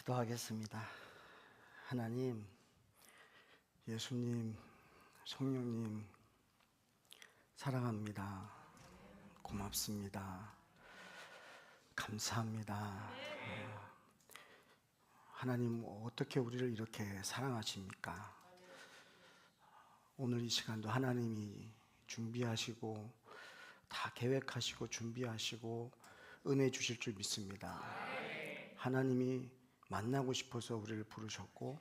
기도하겠습니다. 하나님, 예수님, 성령님 사랑합니다. 고맙습니다. 감사합니다. 하나님, 어떻게 우리를 이렇게 사랑하십니까? 오늘 이 시간도 하나님이 준비하시고 다 계획하시고 준비하시고 은혜 주실 줄 믿습니다. 하나님이 만나고 싶어서 우리를 부르셨고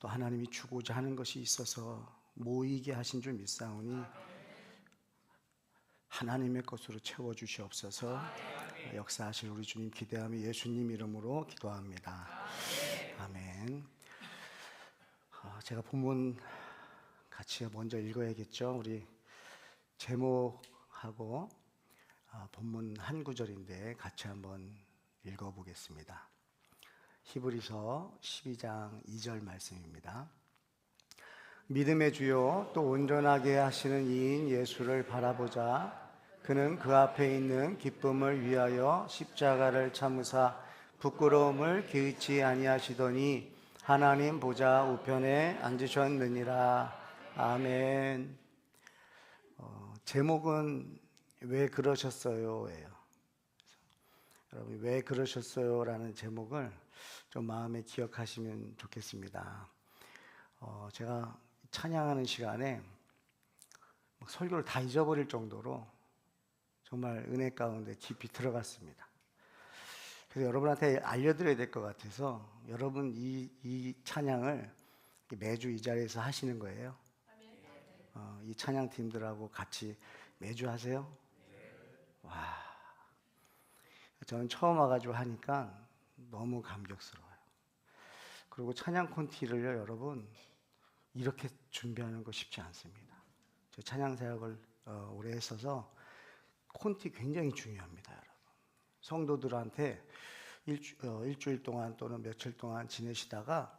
또 하나님이 주고자 하는 것이 있어서 모이게 하신 줄 믿사오니 하나님의 것으로 채워주시옵소서. 역사하실 우리 주님 기대하며 예수님 이름으로 기도합니다. 아멘. 제가 본문 같이 먼저 읽어야겠죠. 우리 제목하고 본문 한 구절인데 같이 한번 읽어보겠습니다. 히브리서 12장 2절 말씀입니다. 믿음의 주요 또 온전하게 하시는 이인 예수를 바라보자. 그는 그 앞에 있는 기쁨을 위하여 십자가를 참으사 부끄러움을 개의치 아니하시더니 하나님 보좌 우편에 앉으셨느니라. 아멘. 제목은 왜 그러셨어요? 예요. 여러분, 왜 그러셨어요? 라는 제목을 좀 마음에 기억하시면 좋겠습니다. 제가 찬양하는 시간에 설교를 다 잊어버릴 정도로 정말 은혜 가운데 깊이 들어갔습니다. 그래서 여러분한테 알려드려야 될 것 같아서 여러분 이 찬양을 매주 이 자리에서 하시는 거예요. 이 찬양팀들하고 같이 매주 하세요? 와, 저는 처음 와가지고 하니까 너무 감격스러워요. 그리고 찬양 콘티를요, 여러분 이렇게 준비하는 거 쉽지 않습니다. 저 찬양 사역을 오래 했어서 콘티 굉장히 중요합니다, 여러분. 성도들한테 일주일 동안 또는 며칠 동안 지내시다가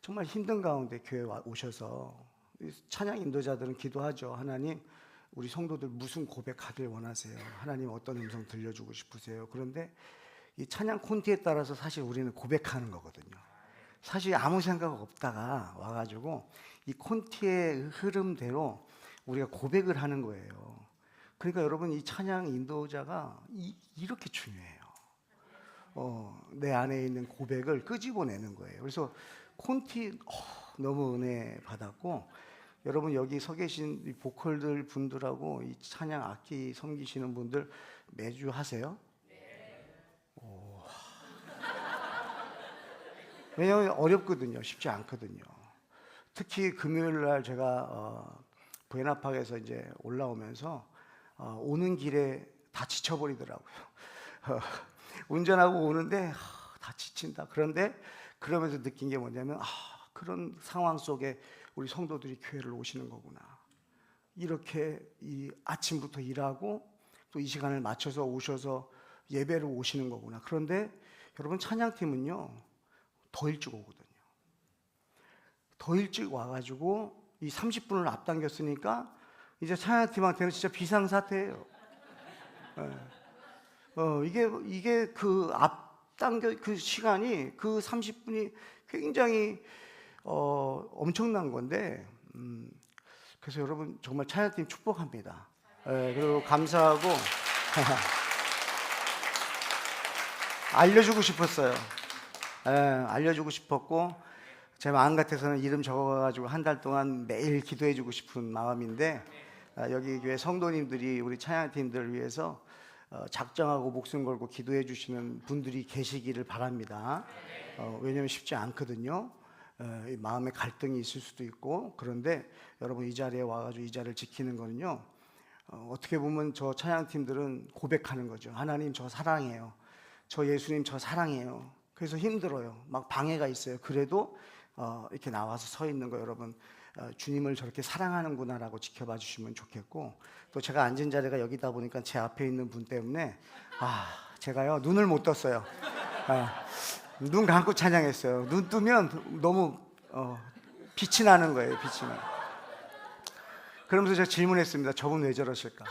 정말 힘든 가운데 교회 오셔서 찬양 인도자들은 기도하죠. 하나님, 우리 성도들 무슨 고백하길 원하세요? 하나님 어떤 음성 들려주고 싶으세요? 그런데 이 찬양 콘티에 따라서 사실 우리는 고백하는 거거든요. 사실 아무 생각 없다가 와가지고 이 콘티의 흐름대로 우리가 고백을 하는 거예요. 그러니까 여러분, 이 찬양 인도자가 이렇게 중요해요. 내 안에 있는 고백을 끄집어내는 거예요. 그래서 콘티 너무 은혜 받았고, 여러분 여기 서 계신 이 보컬들 분들하고 이 찬양 악기 섬기시는 분들 매주 하세요? 왜냐하면 어렵거든요. 쉽지 않거든요. 특히 금요일 날 제가 부에나팍에서 이제 올라오면서 오는 길에 다 지쳐버리더라고요. 운전하고 오는데 다 지친다. 그런데 그러면서 느낀 게 뭐냐면 그런 상황 속에 우리 성도들이 교회를 오시는 거구나. 이렇게 이 아침부터 일하고 또 이 시간을 맞춰서 오셔서 예배를 오시는 거구나. 그런데 여러분, 찬양팀은요 더 일찍 오거든요. 더 일찍 와가지고 이 30분을 앞당겼으니까 이제 찬양팀한테는 진짜 비상사태예요. 이게 그 앞당겨 그 시간이 그 30분이 굉장히 엄청난 건데, 그래서 여러분 정말 찬양팀 축복합니다. 그리고 감사하고 알려주고 싶었어요. 알려주고 싶었고 제 마음 같아서는 이름 적어가지고 한 달 동안 매일 기도해주고 싶은 마음인데, 여기 교회 성도님들이 우리 찬양팀들을 위해서 작정하고 목숨 걸고 기도해 주시는 분들이 계시기를 바랍니다. 왜냐하면 쉽지 않거든요. 마음의 갈등이 있을 수도 있고. 그런데 여러분 이 자리에 와가지고 이 자리를 지키는 거는요, 어떻게 보면 저 찬양팀들은 고백하는 거죠. 하나님, 저 사랑해요. 저 예수님, 저 사랑해요. 그래서 힘들어요. 막 방해가 있어요. 그래도 이렇게 나와서 서 있는 거, 여러분 주님을 저렇게 사랑하는구나라고 지켜봐 주시면 좋겠고, 또 제가 앉은 자리가 여기다 보니까 제 앞에 있는 분 때문에 제가요 눈을 못 떴어요. 눈 감고 찬양했어요. 눈 뜨면 너무 빛이 나는 거예요. 빛이 나. 그러면서 제가 질문했습니다. 저분 왜 저러실까?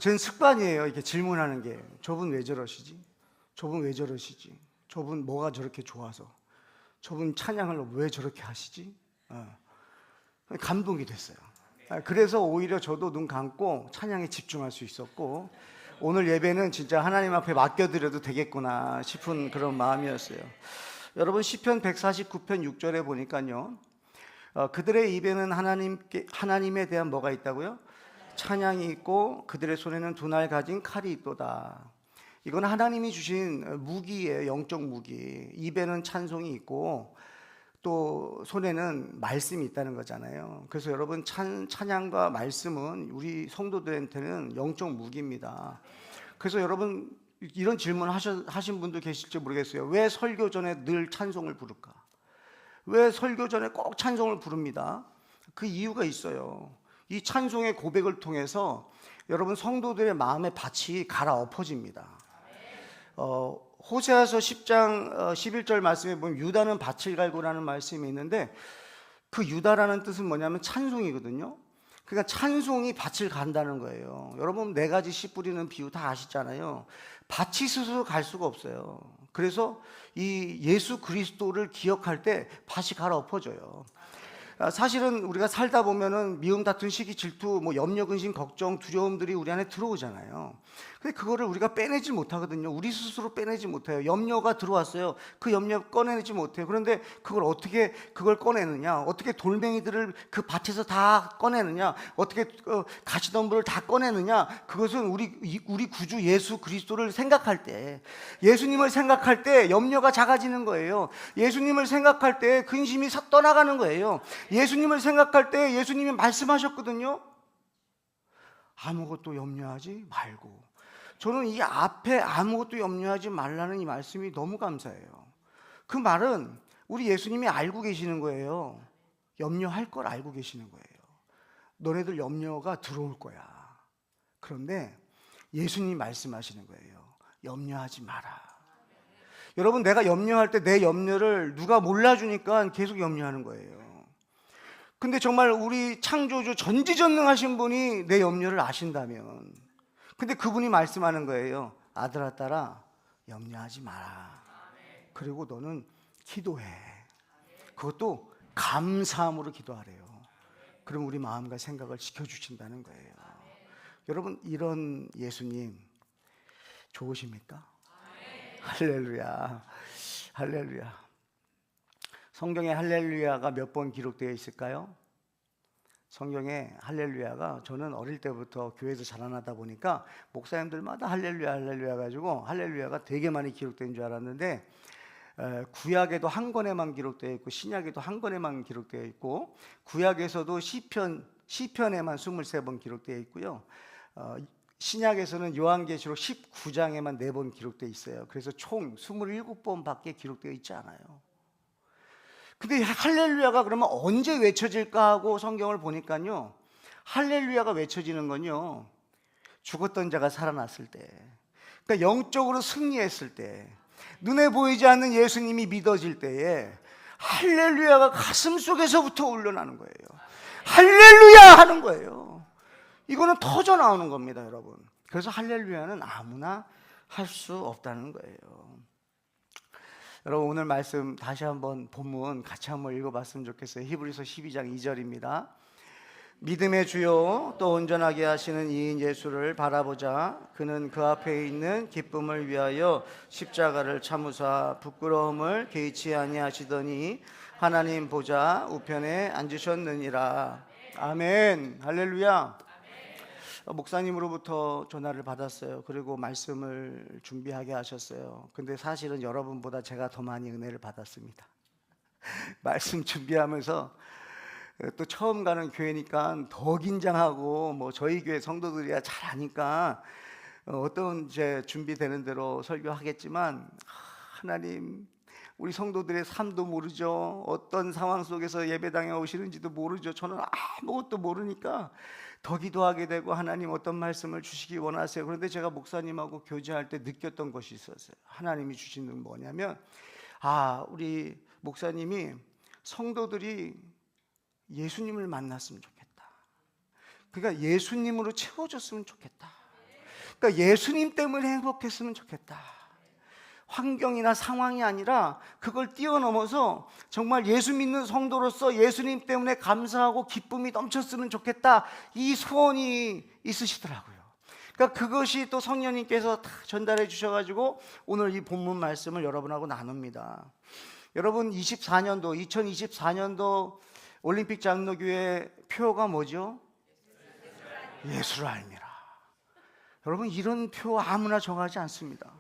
저는 습관이에요. 이렇게 질문하는 게. 저분 왜 저러시지? 저분 왜 저러시지? 저분 뭐가 저렇게 좋아서? 저분 찬양을 왜 저렇게 하시지? 감동이 됐어요. 그래서 오히려 저도 눈 감고 찬양에 집중할 수 있었고, 오늘 예배는 진짜 하나님 앞에 맡겨드려도 되겠구나 싶은 그런 마음이었어요. 여러분, 시편 149편 6절에 보니까요, 그들의 입에는 하나님에 대한 뭐가 있다고요? 찬양이 있고 그들의 손에는 두 날 가진 칼이 있도다. 이건 하나님이 주신 무기예요. 영적 무기. 입에는 찬송이 있고 또 손에는 말씀이 있다는 거잖아요. 그래서 여러분, 찬양과 말씀은 우리 성도들한테는 영적 무기입니다. 그래서 여러분, 이런 질문 하신 분도 계실지 모르겠어요. 왜 설교 전에 늘 찬송을 부를까? 왜 설교 전에 꼭 찬송을 부릅니다? 그 이유가 있어요. 이 찬송의 고백을 통해서 여러분, 성도들의 마음의 밭이 갈아엎어집니다. 호세아서 10장 11절 말씀에 보면 유다는 밭을 갈고라는 말씀이 있는데, 그 유다라는 뜻은 뭐냐면 찬송이거든요. 그러니까 찬송이 밭을 간다는 거예요. 여러분, 4가지 씨 뿌리는 비유 다 아시잖아요. 밭이 스스로 갈 수가 없어요. 그래서 이 예수 그리스도를 기억할 때 밭이 갈아엎어져요. 사실은 우리가 살다 보면은 미움, 다툼, 시기, 질투, 염려, 근심, 걱정, 두려움들이 우리 안에 들어오잖아요. 근데 그거를 우리가 빼내지 못하거든요. 우리 스스로 빼내지 못해요. 염려가 들어왔어요. 그 염려 꺼내지 못해요. 그런데 그걸 꺼내느냐? 어떻게 돌멩이들을 그 밭에서 다 꺼내느냐? 어떻게 가시덤불을 다 꺼내느냐? 그것은 우리 구주 예수 그리스도를 생각할 때, 예수님을 생각할 때 염려가 작아지는 거예요. 예수님을 생각할 때 근심이 떠나가는 거예요. 예수님을 생각할 때 예수님이 말씀하셨거든요. 아무것도 염려하지 말고. 저는 이 앞에 아무것도 염려하지 말라는 이 말씀이 너무 감사해요. 그 말은 우리 예수님이 알고 계시는 거예요. 염려할 걸 알고 계시는 거예요. 너네들 염려가 들어올 거야. 그런데 예수님이 말씀하시는 거예요. 염려하지 마라. 여러분, 내가 염려할 때 내 염려를 누가 몰라주니까 계속 염려하는 거예요. 근데 정말 우리 창조주 전지전능하신 분이 내 염려를 아신다면, 근데 그분이 말씀하는 거예요. 아들아, 딸아, 염려하지 마라. 그리고 너는 기도해. 그것도 감사함으로 기도하래요. 그럼 우리 마음과 생각을 지켜주신다는 거예요. 여러분, 이런 예수님 좋으십니까? 할렐루야, 할렐루야. 성경에 할렐루야가 몇 번 기록되어 있을까요? 성경에 할렐루야가, 저는 어릴 때부터 교회에서 자라나다 보니까 목사님들마다 할렐루야 할렐루야 가지고 할렐루야가 되게 많이 기록된 줄 알았는데, 구약에도 한 권에만 기록되어 있고 신약에도 한 권에만 기록되어 있고, 구약에서도 시편에만 23번 기록되어 있고요, 신약에서는 요한계시록 19장에만 4번 기록되어 있어요. 그래서 총 27번밖에 기록되어 있지 않아요. 근데 할렐루야가 그러면 언제 외쳐질까 하고 성경을 보니까요, 할렐루야가 외쳐지는 건요, 죽었던 자가 살아났을 때, 그러니까 영적으로 승리했을 때, 눈에 보이지 않는 예수님이 믿어질 때에 할렐루야가 가슴 속에서부터 울려나는 거예요. 할렐루야 하는 거예요. 이거는 터져 나오는 겁니다, 여러분. 그래서 할렐루야는 아무나 할 수 없다는 거예요. 여러분, 오늘 말씀 다시 한번 본문 같이 한번 읽어봤으면 좋겠어요. 히브리서 12장 2절입니다. 믿음의 주요 또 온전하게 하시는 이인 예수를 바라보자. 그는 그 앞에 있는 기쁨을 위하여 십자가를 참으사 부끄러움을 개의치 아니하시더니 하나님 보좌 우편에 앉으셨느니라. 아멘. 할렐루야. 목사님으로부터 전화를 받았어요. 그리고 말씀을 준비하게 하셨어요. 근데 사실은 여러분보다 제가 더 많이 은혜를 받았습니다. 말씀 준비하면서 또 처음 가는 교회니까 더 긴장하고, 저희 교회 성도들이야 잘 아니까 어떤 제 준비되는 대로 설교하겠지만, 하나님, 우리 성도들의 삶도 모르죠. 어떤 상황 속에서 예배당에 오시는지도 모르죠. 저는 아무것도 모르니까 더 기도하게 되고, 하나님 어떤 말씀을 주시기 원하세요. 그런데 제가 목사님하고 교제할 때 느꼈던 것이 있었어요. 하나님이 주신 건 뭐냐면, 우리 목사님이 성도들이 예수님을 만났으면 좋겠다. 그러니까 예수님으로 채워졌으면 좋겠다. 그러니까 예수님 때문에 행복했으면 좋겠다. 환경이나 상황이 아니라 그걸 뛰어넘어서 정말 예수 믿는 성도로서 예수님 때문에 감사하고 기쁨이 넘쳤으면 좋겠다, 이 소원이 있으시더라고요. 그러니까 그것이 또 성령님께서 다 전달해 주셔가지고 오늘 이 본문 말씀을 여러분하고 나눕니다. 여러분 2024년도 올림픽 장로교회 표어가 뭐죠? 예수를 알미라. 여러분 이런 표 아무나 정하지 않습니다.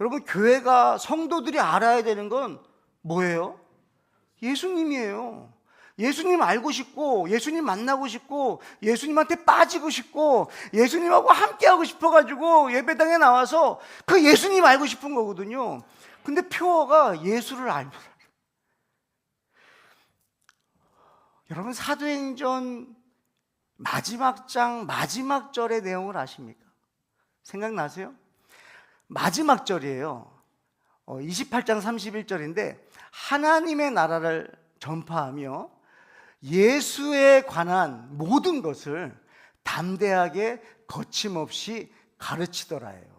여러분 교회가 성도들이 알아야 되는 건 뭐예요? 예수님이에요. 예수님 알고 싶고 예수님 만나고 싶고 예수님한테 빠지고 싶고 예수님하고 함께하고 싶어가지고 예배당에 나와서 그 예수님 알고 싶은 거거든요. 근데 표어가 예수를 알미라. 여러분 사도행전 마지막 장 마지막 절의 내용을 아십니까? 생각나세요? 마지막 절이에요. 28장 31절인데 하나님의 나라를 전파하며 예수에 관한 모든 것을 담대하게 거침없이 가르치더라예요.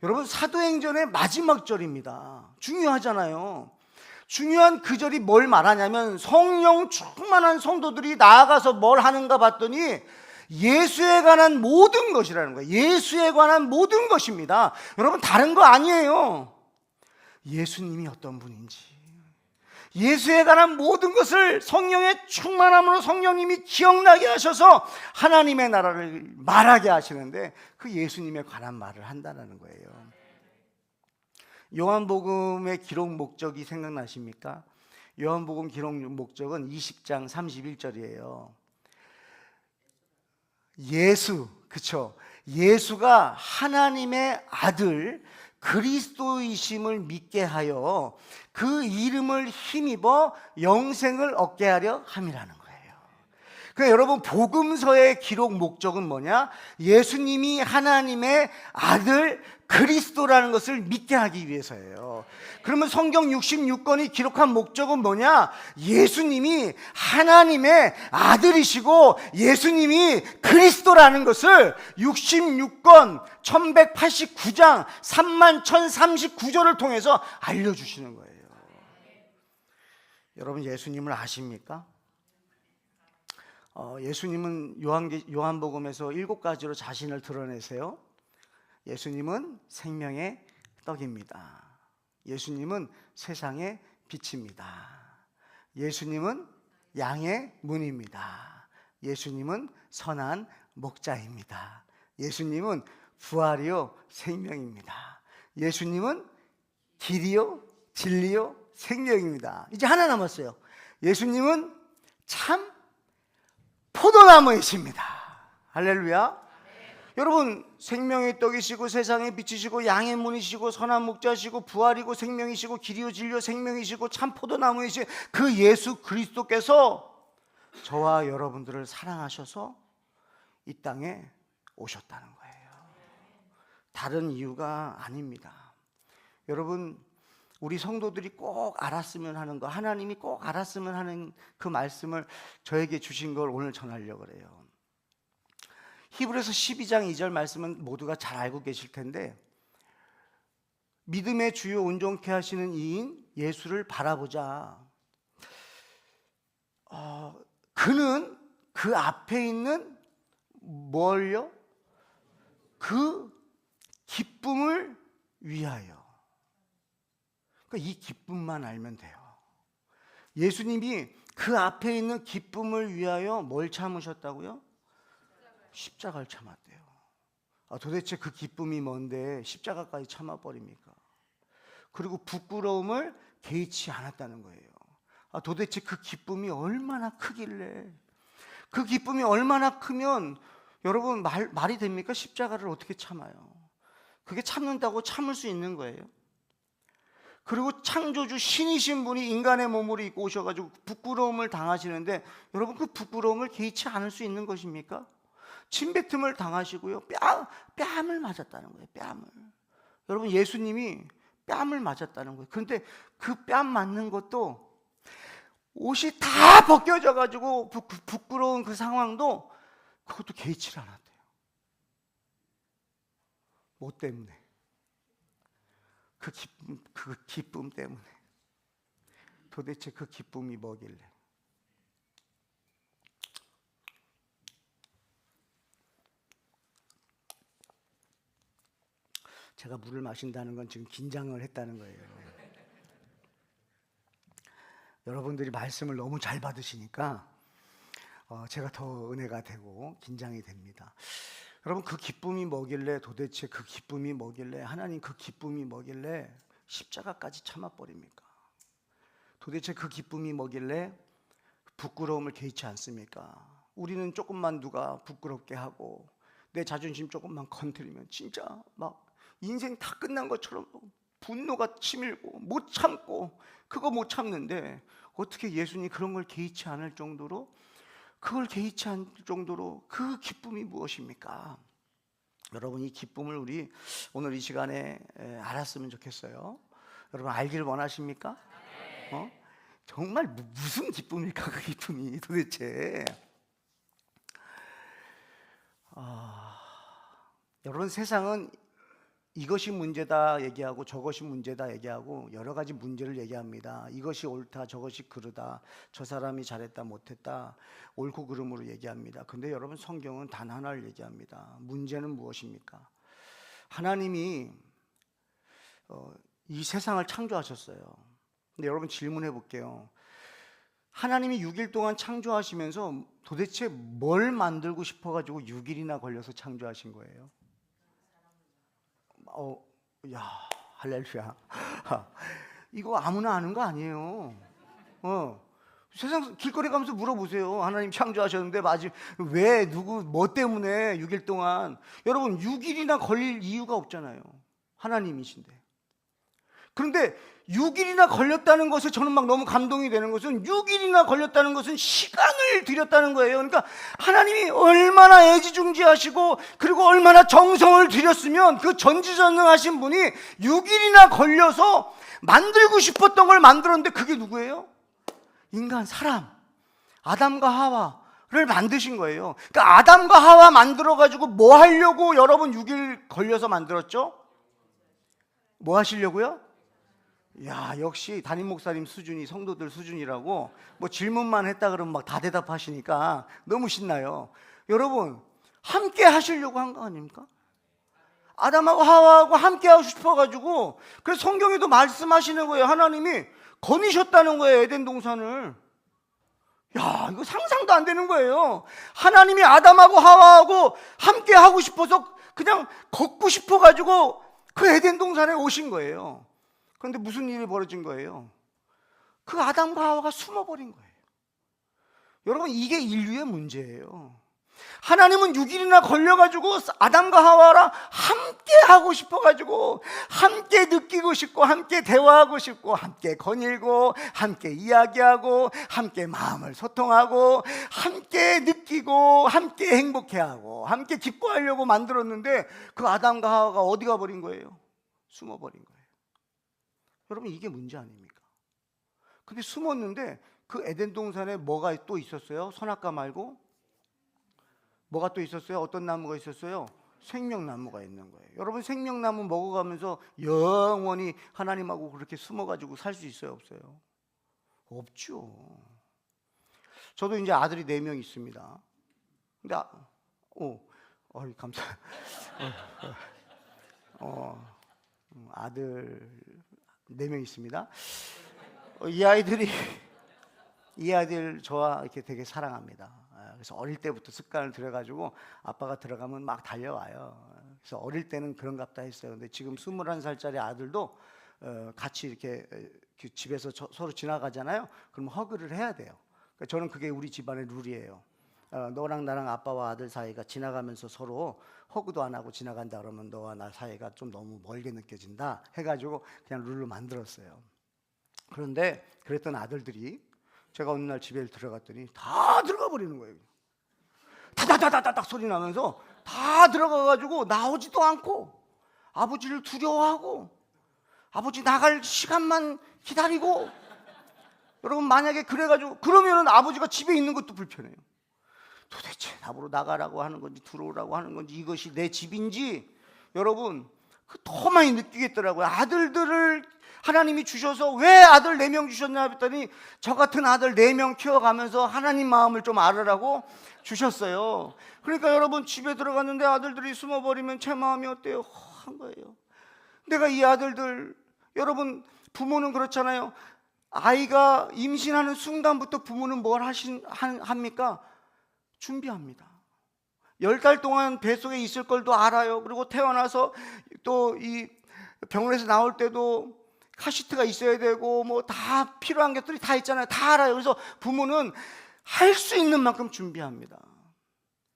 여러분 사도행전의 마지막 절입니다. 중요하잖아요. 중요한 그 절이 뭘 말하냐면 성령 충만한 성도들이 나아가서 뭘 하는가 봤더니 예수에 관한 모든 것이라는 거예요. 예수에 관한 모든 것입니다. 여러분 다른 거 아니에요. 예수님이 어떤 분인지, 예수에 관한 모든 것을 성령의 충만함으로 성령님이 기억나게 하셔서 하나님의 나라를 말하게 하시는데 그 예수님에 관한 말을 한다는 거예요. 요한복음의 기록 목적이 생각나십니까? 요한복음 기록 목적은 20장 31절이에요. 예수, 그쵸? 예수가 하나님의 아들 그리스도이심을 믿게 하여 그 이름을 힘입어 영생을 얻게 하려 함이라는 거예요. 그러니까 여러분 복음서의 기록 목적은 뭐냐? 예수님이 하나님의 아들 그리스도라는 것을 믿게 하기 위해서예요. 그러면 성경 66권이 기록한 목적은 뭐냐? 예수님이 하나님의 아들이시고 예수님이 그리스도라는 것을 66권 1189장 31,039절을 통해서 알려주시는 거예요. 여러분 예수님을 아십니까? 예수님은 요한복음에서 7가지로 자신을 드러내세요. 예수님은 생명의 떡입니다. 예수님은 세상의 빛입니다. 예수님은 양의 문입니다. 예수님은 선한 목자입니다. 예수님은 부활이요 생명입니다. 예수님은 길이요 진리요 생명입니다. 이제 하나 남았어요. 예수님은 참 포도나무이십니다. 할렐루야. 여러분 생명의 떡이시고 세상의 빛이시고 양의 문이시고 선한 목자시고 부활이고 생명이시고 길이요 진리요 생명이시고 참 포도나무이신 그 예수 그리스도께서 저와 여러분들을 사랑하셔서 이 땅에 오셨다는 거예요. 다른 이유가 아닙니다. 여러분 우리 성도들이 꼭 알았으면 하는 거, 하나님이 꼭 알았으면 하는 그 말씀을 저에게 주신 걸 오늘 전하려고 그래요. 히브리서 12장 2절 말씀은 모두가 잘 알고 계실 텐데 믿음의 주요 온전케 하시는 이인 예수를 바라보자. 그는 그 앞에 있는 뭘요? 그 기쁨을 위하여. 그러니까 이 기쁨만 알면 돼요. 예수님이 그 앞에 있는 기쁨을 위하여 뭘 참으셨다고요? 십자가를 참았대요. 도대체 그 기쁨이 뭔데 십자가까지 참아버립니까? 그리고 부끄러움을 개의치 않았다는 거예요. 도대체 그 기쁨이 얼마나 크길래, 그 기쁨이 얼마나 크면 여러분 말이 됩니까? 십자가를 어떻게 참아요? 그게 참는다고 참을 수 있는 거예요? 그리고 창조주 신이신 분이 인간의 몸으로 입고 오셔가지고 부끄러움을 당하시는데 여러분 그 부끄러움을 개의치 않을 수 있는 것입니까? 침뱉음을 당하시고요 뺨을 맞았다는 거예요. 뺨을. 여러분 예수님이 뺨을 맞았다는 거예요. 그런데 그 뺨 맞는 것도 옷이 다 벗겨져 가지고 부끄러운 그 상황도 그것도 개의치를 않았대요. 뭐 때문에? 그 기쁨 때문에. 도대체 그 기쁨이 뭐길래? 제가 물을 마신다는 건 지금 긴장을 했다는 거예요. 여러분들이 말씀을 너무 잘 받으시니까 제가 더 은혜가 되고 긴장이 됩니다. 여러분, 그 기쁨이 뭐길래, 도대체 그 기쁨이 뭐길래, 하나님 그 기쁨이 뭐길래 십자가까지 참아버립니까? 도대체 그 기쁨이 뭐길래 부끄러움을 개의치 않습니까? 우리는 조금만 누가 부끄럽게 하고 내 자존심 조금만 건드리면 진짜 막 인생 다 끝난 것처럼 분노가 치밀고 못 참고, 그거 못 참는데 어떻게 예수님 그런 걸 개의치 않을 정도로, 그걸 개의치 않을 정도로 그 기쁨이 무엇입니까? 여러분, 이 기쁨을 우리 오늘 이 시간에 알았으면 좋겠어요. 여러분, 알길 원하십니까? 정말 무슨 기쁨일까, 그 기쁨이 도대체. 여러분, 세상은 이것이 문제다 얘기하고 저것이 문제다 얘기하고 여러 가지 문제를 얘기합니다. 이것이 옳다, 저것이 그르다, 저 사람이 잘했다 못했다, 옳고 그름으로 얘기합니다. 근데 여러분, 성경은 단 하나를 얘기합니다. 문제는 무엇입니까? 하나님이 이 세상을 창조하셨어요. 근데 여러분, 질문해 볼게요. 하나님이 6일 동안 창조하시면서 도대체 뭘 만들고 싶어가지고 6일이나 걸려서 창조하신 거예요? 야, 할렐루야. 이거 아무나 아는 거 아니에요. 세상 길거리 가면서 물어보세요. 하나님 창조하셨는데 왜, 누구, 뭐 때문에 6일 동안? 여러분, 6일이나 걸릴 이유가 없잖아요. 하나님이신데. 그런데 6일이나 걸렸다는 것에 저는 막 너무 감동이 되는 것은, 6일이나 걸렸다는 것은 시간을 들였다는 거예요. 그러니까 하나님이 얼마나 애지중지하시고 그리고 얼마나 정성을 들였으면 그 전지전능하신 분이 6일이나 걸려서 만들고 싶었던 걸 만들었는데, 그게 누구예요? 인간, 사람, 아담과 하와를 만드신 거예요. 그러니까 아담과 하와 만들어가지고 뭐 하려고 여러분 6일 걸려서 만들었죠? 뭐 하시려고요? 야, 역시 담임 목사님 수준이 성도들 수준이라고, 뭐 질문만 했다 그러면 막 다 대답하시니까 너무 신나요. 여러분, 함께 하시려고 한 거 아닙니까? 아담하고 하와하고 함께 하고 싶어가지고, 그래서 성경에도 말씀하시는 거예요. 하나님이 거니셨다는 거예요, 에덴 동산을. 야, 이거 상상도 안 되는 거예요. 하나님이 아담하고 하와하고 함께 하고 싶어서 그냥 걷고 싶어가지고 그 에덴 동산에 오신 거예요. 그런데 무슨 일이 벌어진 거예요? 그 아담과 하와가 숨어버린 거예요. 여러분, 이게 인류의 문제예요. 하나님은 6일이나 걸려가지고 아담과 하와랑 함께 하고 싶어가지고, 함께 느끼고 싶고, 함께 대화하고 싶고, 함께 거닐고, 함께 이야기하고, 함께 마음을 소통하고, 함께 느끼고, 함께 행복해하고, 함께 기뻐하려고 만들었는데, 그 아담과 하와가 어디 가버린 거예요? 숨어버린 거예요. 여러분, 이게 문제 아닙니까? 근데 숨었는데 그 에덴 동산에 뭐가 또 있었어요? 선악과 말고 뭐가 또 있었어요? 어떤 나무가 있었어요? 생명나무가 있는 거예요. 여러분, 생명나무 먹어가면서 영원히 하나님하고 그렇게 숨어가지고 살 수 있어요? 없어요? 없죠. 저도 이제 아들이 4명 있습니다. 근데 감사. 아들 4명 있습니다. 이 아이들 저와 이렇게 되게 사랑합니다. 그래서 어릴 때부터 습관을 들여가지고 아빠가 들어가면 막 달려와요. 그래서 어릴 때는 그런갑다 했어요. 근데 지금 21살짜리 아들도 같이 이렇게 집에서 서로 지나가잖아요. 그럼 허그를 해야 돼요. 그러니까 저는 그게 우리 집안의 룰이에요. 너랑 나랑 아빠와 아들 사이가 지나가면서 서로 허그도 안 하고 지나간다 그러면 너와 나 사이가 좀 너무 멀게 느껴진다 해가지고 그냥 룰로 만들었어요. 그런데 그랬던 아들들이 제가 어느 날 집에 들어갔더니 다 들어가 버리는 거예요. 다다다다닥 소리 나면서 다 들어가가지고 나오지도 않고, 아버지를 두려워하고, 아버지 나갈 시간만 기다리고. 여러분, 만약에 그래가지고 그러면은 아버지가 집에 있는 것도 불편해요. 도대체 나보러 나가라고 하는 건지 들어오라고 하는 건지, 이것이 내 집인지. 여러분, 더 많이 느끼겠더라고요. 아들들을 하나님이 주셔서 왜 아들 4명 주셨냐 했더니 저 같은 아들 4명 키워가면서 하나님 마음을 좀 알으라고 주셨어요. 그러니까 여러분, 집에 들어갔는데 아들들이 숨어버리면 제 마음이 어때요? 한 거예요. 내가 이 아들들, 여러분 부모는 그렇잖아요. 아이가 임신하는 순간부터 부모는 뭘 합니까? 준비합니다. 10달 동안 뱃속에 있을 걸도 알아요. 그리고 태어나서 또 이 병원에서 나올 때도 카시트가 있어야 되고 뭐 다 필요한 것들이 다 있잖아요. 다 알아요. 그래서 부모는 할 수 있는 만큼 준비합니다.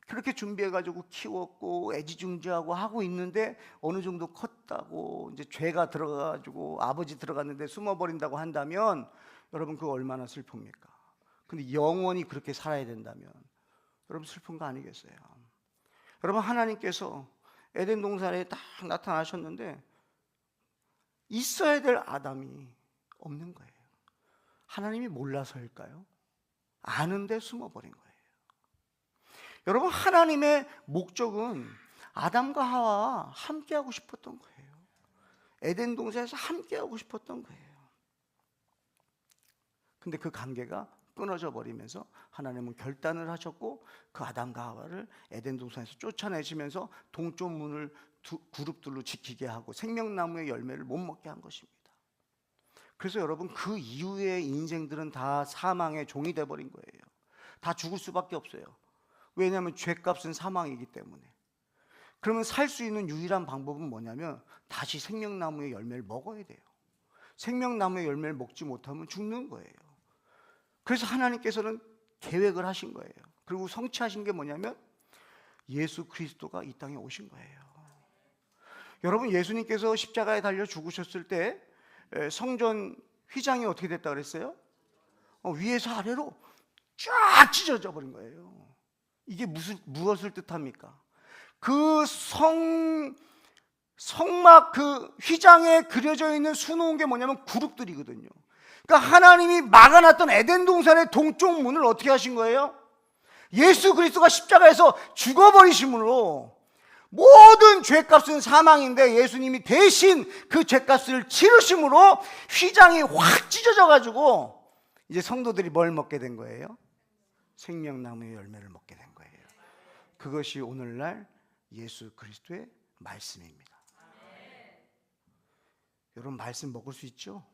그렇게 준비해가지고 키웠고 애지중지하고 하고 있는데 어느 정도 컸다고 이제 죄가 들어가가지고 아버지 들어갔는데 숨어버린다고 한다면 여러분, 그거 얼마나 슬픕니까? 근데 영원히 그렇게 살아야 된다면 여러분, 슬픈 거 아니겠어요? 여러분, 하나님께서 에덴 동산에 딱 나타나셨는데 있어야 될 아담이 없는 거예요. 하나님이 몰라서일까요? 아는데 숨어버린 거예요. 여러분, 하나님의 목적은 아담과 하와와 함께하고 싶었던 거예요. 에덴 동산에서 함께하고 싶었던 거예요. 근데 그 관계가 끊어져 버리면서 하나님은 결단을 하셨고 그 아담과 하와를 에덴 동산에서 쫓아내시면서 동쪽 문을 그룹들로 지키게 하고 생명나무의 열매를 못 먹게 한 것입니다. 그래서 여러분, 그 이후의 인생들은 다 사망의 종이 돼버린 거예요. 다 죽을 수밖에 없어요. 왜냐하면 죄값은 사망이기 때문에. 그러면 살 수 있는 유일한 방법은 뭐냐면 다시 생명나무의 열매를 먹어야 돼요. 생명나무의 열매를 먹지 못하면 죽는 거예요. 그래서 하나님께서는 계획을 하신 거예요. 그리고 성취하신 게 뭐냐면 예수 그리스도가 이 땅에 오신 거예요. 여러분, 예수님께서 십자가에 달려 죽으셨을 때 성전 휘장이 어떻게 됐다 그랬어요? 위에서 아래로 쫙 찢어져 버린 거예요. 이게 무엇을 뜻합니까? 그 성막 그 휘장에 그려져 있는 수놓은 게 뭐냐면 그룹들이거든요. 그러니까 하나님이 막아놨던 에덴 동산의 동쪽 문을 어떻게 하신 거예요? 예수 그리스도가 십자가에서 죽어버리심으로 모든 죄값은 사망인데 예수님이 대신 그 죄값을 치르심으로 휘장이 확 찢어져 가지고 이제 성도들이 뭘 먹게 된 거예요? 생명나무의 열매를 먹게 된 거예요. 그것이 오늘날 예수 그리스도의 말씀입니다. 여러분, 말씀 먹을 수 있죠?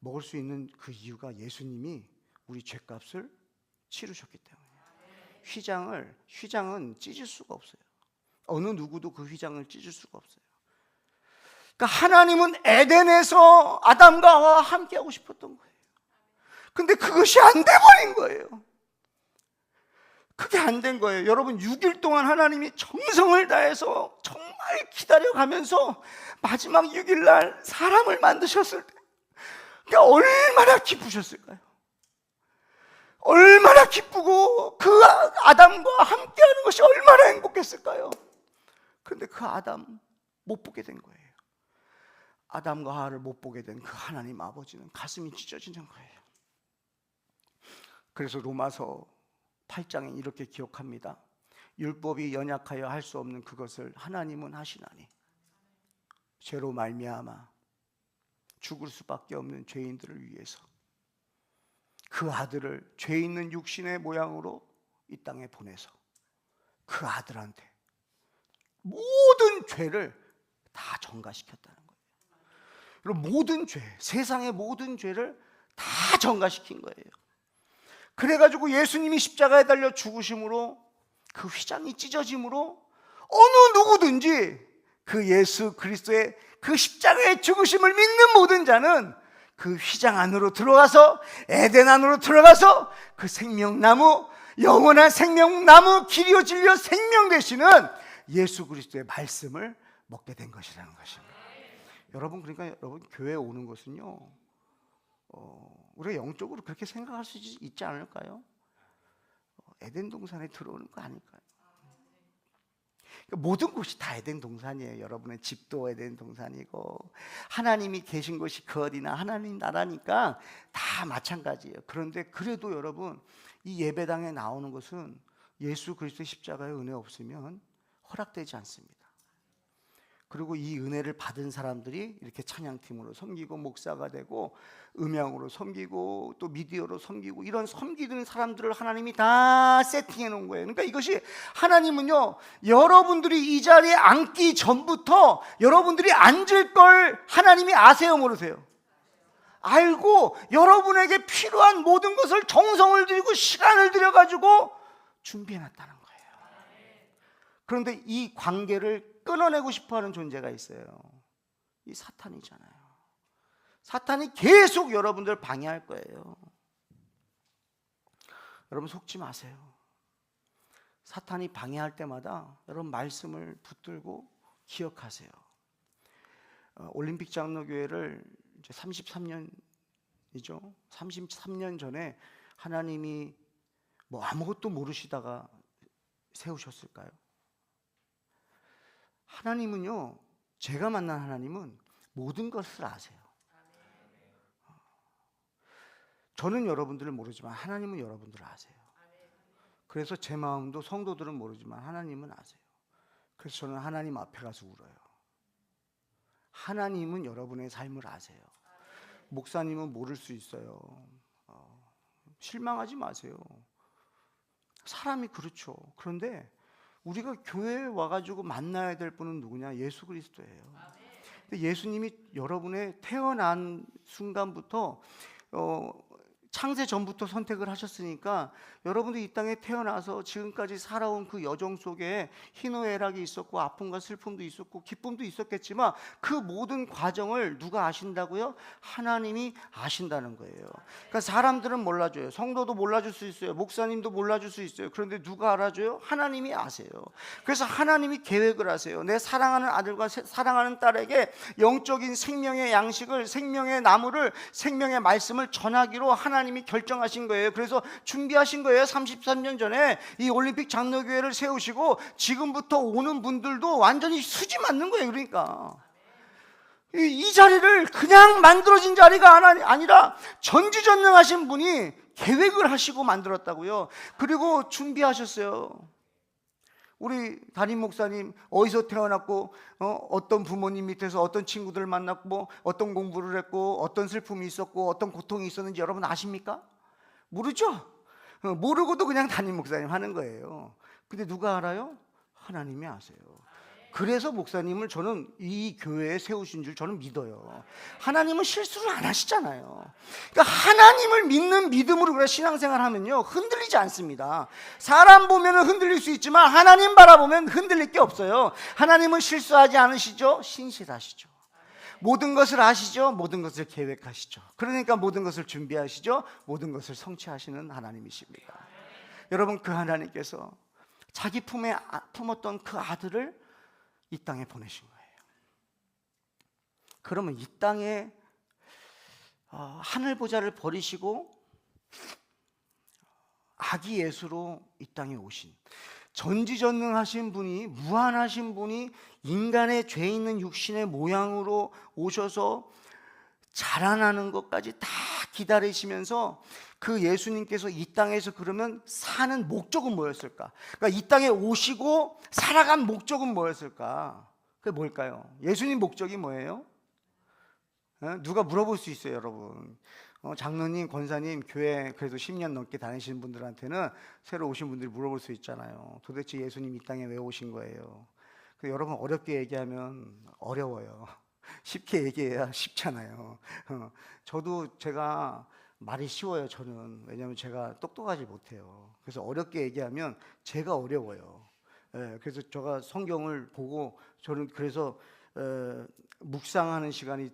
먹을 수 있는 그 이유가 예수님이 우리 죄값을 치르셨기 때문이에요. 휘장은 찢을 수가 없어요. 어느 누구도 그 휘장을 찢을 수가 없어요. 그러니까 하나님은 에덴에서 아담과 하와와 함께하고 싶었던 거예요. 근데 그것이 안 돼버린 거예요. 그게 안 된 거예요. 여러분, 6일 동안 하나님이 정성을 다해서 정말 기다려가면서 마지막 6일 날 사람을 만드셨을 때 그러니까 얼마나 기쁘셨을까요? 얼마나 기쁘고 그 아담과 함께하는 것이 얼마나 행복했을까요? 그런데 그 아담 못 보게 된 거예요. 아담과 하와를 못 보게 된 그 하나님 아버지는 가슴이 찢어지는 거예요. 그래서 로마서 8장에 이렇게 기록합니다. 율법이 연약하여 할 수 없는 그것을 하나님은 하시나니 죄로 말미암아 죽을 수밖에 없는 죄인들을 위해서 그 아들을 죄 있는 육신의 모양으로 이 땅에 보내서 그 아들한테 모든 죄를 다 전가시켰다는 거예요. 그리고 모든 죄, 세상의 모든 죄를 다 전가시킨 거예요. 그래가지고 예수님이 십자가에 달려 죽으심으로 그 휘장이 찢어짐으로 어느 누구든지 그 예수 그리스도의 그 십자가의 죽으심을 믿는 모든 자는 그 휘장 안으로 들어가서 에덴 안으로 들어가서 그 생명나무, 영원한 생명나무, 길이요 진리요 생명 되시는 예수 그리스도의 말씀을 먹게 된 것이라는 것입니다. 여러분, 그러니까 여러분, 교회에 오는 것은요, 우리가 영적으로 그렇게 생각할 수 있지 않을까요? 에덴 동산에 들어오는 거 아닐까요? 모든 곳이 다 에덴 동산이에요. 여러분의 집도 에덴 동산이고 하나님이 계신 곳이 그 어디나 하나님 나라니까 다 마찬가지예요. 그런데 그래도 여러분, 이 예배당에 나오는 것은 예수 그리스도의 십자가의 은혜 없으면 허락되지 않습니다. 그리고 이 은혜를 받은 사람들이 이렇게 찬양팀으로 섬기고 목사가 되고 음향으로 섬기고 또 미디어로 섬기고 이런 섬기는 사람들을 하나님이 다 세팅해 놓은 거예요. 그러니까 이것이 하나님은요, 여러분들이 이 자리에 앉기 전부터 여러분들이 앉을 걸 하나님이 아세요, 모르세요? 알고 여러분에게 필요한 모든 것을 정성을 들이고 시간을 들여가지고 준비해 놨다는 거예요. 그런데 이 관계를 끊어내고 싶어하는 존재가 있어요. 이 사탄이잖아요. 사탄이 계속 여러분들 방해할 거예요. 여러분 속지 마세요. 사탄이 방해할 때마다 여러분 말씀을 붙들고 기억하세요. 올림픽 장로교회를 이제 33년이죠. 33년 전에 하나님이 뭐 아무것도 모르시다가 세우셨을까요? 하나님은요, 제가 만난 하나님은 모든 것을 아세요. 저는 여러분들을 모르지만 하나님은 여러분들을 아세요. 그래서 제 마음도 성도들은 모르지만 하나님은 아세요. 그래서 저는 하나님 앞에 가서 울어요. 하나님은 여러분의 삶을 아세요. 목사님은 모를 수 있어요. 실망하지 마세요. 사람이 그렇죠. 그런데 우리가 교회에 와가지고 만나야 될 분은 누구냐? 예수 그리스도예요. 근데 예수님이 여러분의 태어난 순간부터 창세 전부터 선택을 하셨으니까 여러분들이 이 땅에 태어나서 지금까지 살아온 그 여정 속에 희노애락이 있었고 아픔과 슬픔도 있었고 기쁨도 있었겠지만 그 모든 과정을 누가 아신다고요? 하나님이 아신다는 거예요. 그러니까 사람들은 몰라줘요. 성도도 몰라줄 수 있어요. 목사님도 몰라줄 수 있어요. 그런데 누가 알아줘요? 하나님이 아세요. 그래서 하나님이 계획을 하세요. 내 사랑하는 아들과 사랑하는 딸에게 영적인 생명의 양식을, 생명의 나무를, 생명의 말씀을 전하기로 하나님이 결정하신 거예요. 그래서 준비하신 거예요. 33년 전에 이 올림픽 장로교회를 세우시고 지금부터 오는 분들도 완전히 수지 맞는 거예요. 그러니까 이 자리를 그냥 만들어진 자리가 아니라 전지전능하신 분이 계획을 하시고 만들었다고요. 그리고 준비하셨어요. 우리 담임 목사님 어디서 태어났고 어떤 부모님 밑에서 어떤 친구들을 만났고 어떤 공부를 했고 어떤 슬픔이 있었고 어떤 고통이 있었는지 여러분 아십니까? 모르죠? 모르고도 그냥 담임 목사님 하는 거예요. 근데 누가 알아요? 하나님이 아세요. 그래서 목사님을 저는 이 교회에 세우신 줄 저는 믿어요. 하나님은 실수를 안 하시잖아요. 그러니까 하나님을 믿는 믿음으로 그래 신앙생활 하면요 흔들리지 않습니다. 사람 보면 흔들릴 수 있지만 하나님 바라보면 흔들릴 게 없어요. 하나님은 실수하지 않으시죠? 신실하시죠. 모든 것을 아시죠? 모든 것을 계획하시죠. 그러니까 모든 것을 준비하시죠. 모든 것을 성취하시는 하나님이십니다. 여러분, 그 하나님께서 자기 품에 품었던 그 아들을 이 땅에 보내신 거예요. 그러면 이 땅에 하늘 보좌를 버리시고 아기 예수로 이 땅에 오신 전지전능하신 분이, 무한하신 분이 인간의 죄 있는 육신의 모양으로 오셔서 자라나는 것까지 다 기다리시면서 그 예수님께서 이 땅에서 그러면 사는 목적은 뭐였을까? 그러니까 이 땅에 오시고 살아간 목적은 뭐였을까? 그게 뭘까요? 예수님 목적이 뭐예요? 누가 물어볼 수 있어요, 여러분. 장로님, 권사님, 교회 그래도 10년 넘게 다니시는 분들한테는 새로 오신 분들이 물어볼 수 있잖아요. 도대체 예수님 이 땅에 왜 오신 거예요? 여러분, 어렵게 얘기하면 어려워요. 쉽게 얘기해야 쉽잖아요. 저도 제가 말이 쉬워요. 저는. 왜냐하면 제가 똑똑하지 못해요. 그래서 어렵게 얘기하면 제가 어려워요. 그래서 제가 성경을 보고 저는 그래서 묵상하는 시간이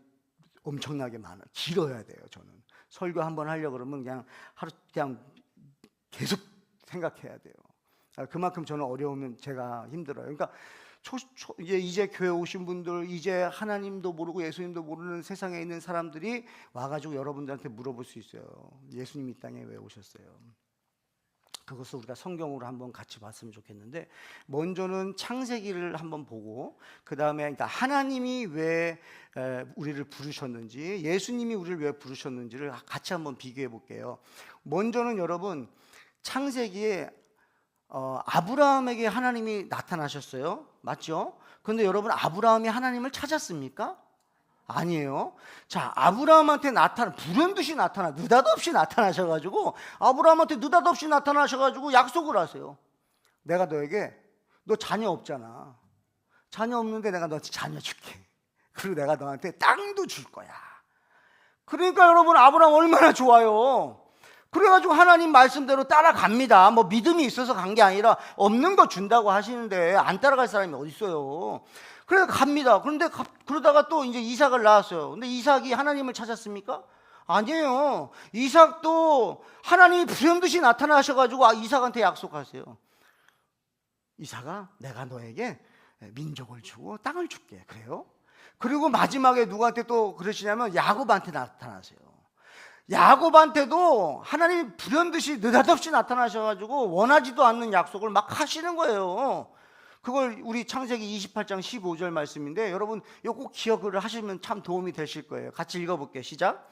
엄청나게 많아요. 길어야 돼요. 저는 설교 한번 하려고 그러면 그냥 하루 그냥 계속 생각해야 돼요. 그만큼 저는 어려우면 제가 힘들어요. 그러니까 이제 교회 오신 분들, 이제 하나님도 모르고 예수님도 모르는 세상에 있는 사람들이 와가지고 여러분들한테 물어볼 수 있어요. 예수님 이 땅에 왜 오셨어요? 그것을 우리가 성경으로 한번 같이 봤으면 좋겠는데, 먼저는 창세기를 한번 보고 그 다음에 그러니까 하나님이 왜 우리를 부르셨는지, 예수님이 우리를 왜 부르셨는지를 같이 한번 비교해 볼게요. 먼저는 여러분, 창세기에 아브라함에게 하나님이 나타나셨어요. 맞죠? 그런데 여러분, 아브라함이 하나님을 찾았습니까? 아니에요. 자, 아브라함한테 불현듯이 느닷없이 나타나셔가지고, 아브라함한테 느닷없이 나타나셔가지고 약속을 하세요. 내가 너에게, 너 자녀 없잖아. 자녀 없는데 내가 너한테 자녀 줄게. 그리고 내가 너한테 땅도 줄 거야. 그러니까 여러분, 아브라함 얼마나 좋아요. 그래가지고 하나님 말씀대로 따라갑니다. 뭐 믿음이 있어서 간 게 아니라 없는 거 준다고 하시는데 안 따라갈 사람이 어디 있어요. 그래서 갑니다. 그런데 그러다가 또 이제 이삭을 낳았어요. 근데 이삭이 하나님을 찾았습니까? 아니에요. 이삭도 하나님이 불현듯이 나타나셔가지고 이삭한테 약속하세요. 이삭아, 내가 너에게 민족을 주고 땅을 줄게. 그래요? 그리고 마지막에 누구한테 또 그러시냐면 야곱한테 나타나세요. 야곱한테도 하나님이 불현듯이 느닷없이 나타나셔가지고 원하지도 않는 약속을 막 하시는 거예요. 그걸 우리 창세기 28장 15절 말씀인데, 여러분 이거 꼭 기억을 하시면 참 도움이 되실 거예요. 같이 읽어볼게요. 시작.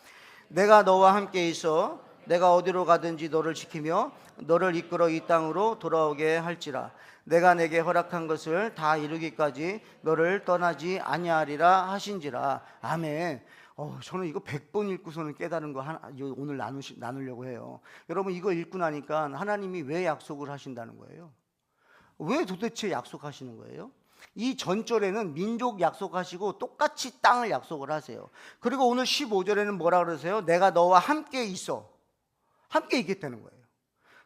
내가 너와 함께 있어 내가 어디로 가든지 너를 지키며 너를 이끌어 이 땅으로 돌아오게 할지라. 내가 내게 허락한 것을 다 이루기까지 너를 떠나지 아니하리라 하신지라. 아멘. 저는 이거 100번 읽고서는 깨달은 거 오늘 나누려고 해요. 여러분, 이거 읽고 나니까 하나님이 왜 약속을 하신다는 거예요? 왜 도대체 약속하시는 거예요? 이 전절에는 민족 약속하시고 똑같이 땅을 약속을 하세요. 그리고 오늘 15절에는 뭐라 그러세요? 내가 너와 함께 있어. 함께 있겠다는 거예요.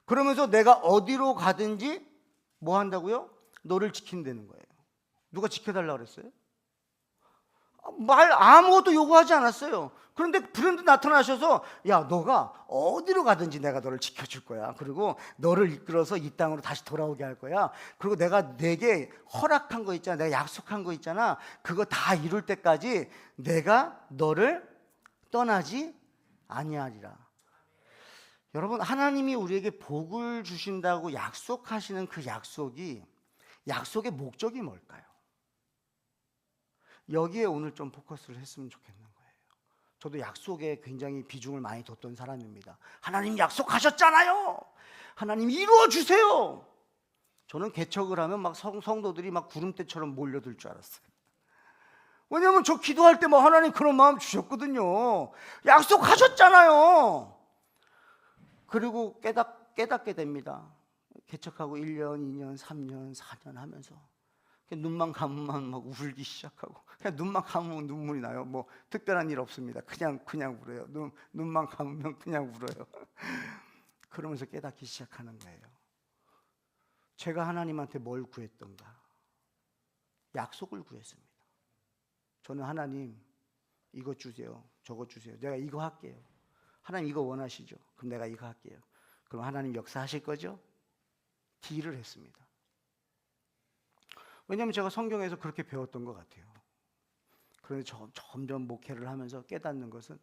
그러면서 내가 어디로 가든지 뭐 한다고요? 너를 지킨다는 거예요. 누가 지켜달라고 그랬어요? 아무것도 요구하지 않았어요. 그런데 불현듯 나타나셔서, 야, 너가 어디로 가든지 내가 너를 지켜줄 거야. 그리고 너를 이끌어서 이 땅으로 다시 돌아오게 할 거야. 그리고 내가 내게 허락한 거 있잖아, 내가 약속한 거 있잖아, 그거 다 이룰 때까지 내가 너를 떠나지 아니하리라. 여러분, 하나님이 우리에게 복을 주신다고 약속하시는 그 약속의 목적이 뭘까요? 여기에 오늘 좀 포커스를 했으면 좋겠는 거예요. 저도 약속에 굉장히 비중을 많이 뒀던 사람입니다. 하나님 약속하셨잖아요. 하나님 이루어 주세요. 저는 개척을 하면 막 성도들이 막 구름대처럼 몰려들 줄 알았어요. 왜냐하면 저 기도할 때 막 하나님 그런 마음 주셨거든요. 약속하셨잖아요. 그리고 깨닫게 됩니다. 개척하고 1년, 2년, 3년, 4년 하면서 눈만 감으면 막 울기 시작하고, 그냥 눈만 감으면 눈물이 나요. 뭐 특별한 일 없습니다. 그냥 울어요. 눈만 감으면 그냥 울어요. 그러면서 깨닫기 시작하는 거예요. 제가 하나님한테 뭘 구했던가? 약속을 구했습니다. 저는 하나님 이것 주세요, 저것 주세요. 내가 이거 할게요. 하나님 이거 원하시죠? 그럼 내가 이거 할게요. 그럼 하나님 역사하실 거죠? 딜을 했습니다. 왜냐하면 제가 성경에서 그렇게 배웠던 것 같아요. 그런데 점점 목회를 하면서 깨닫는 것은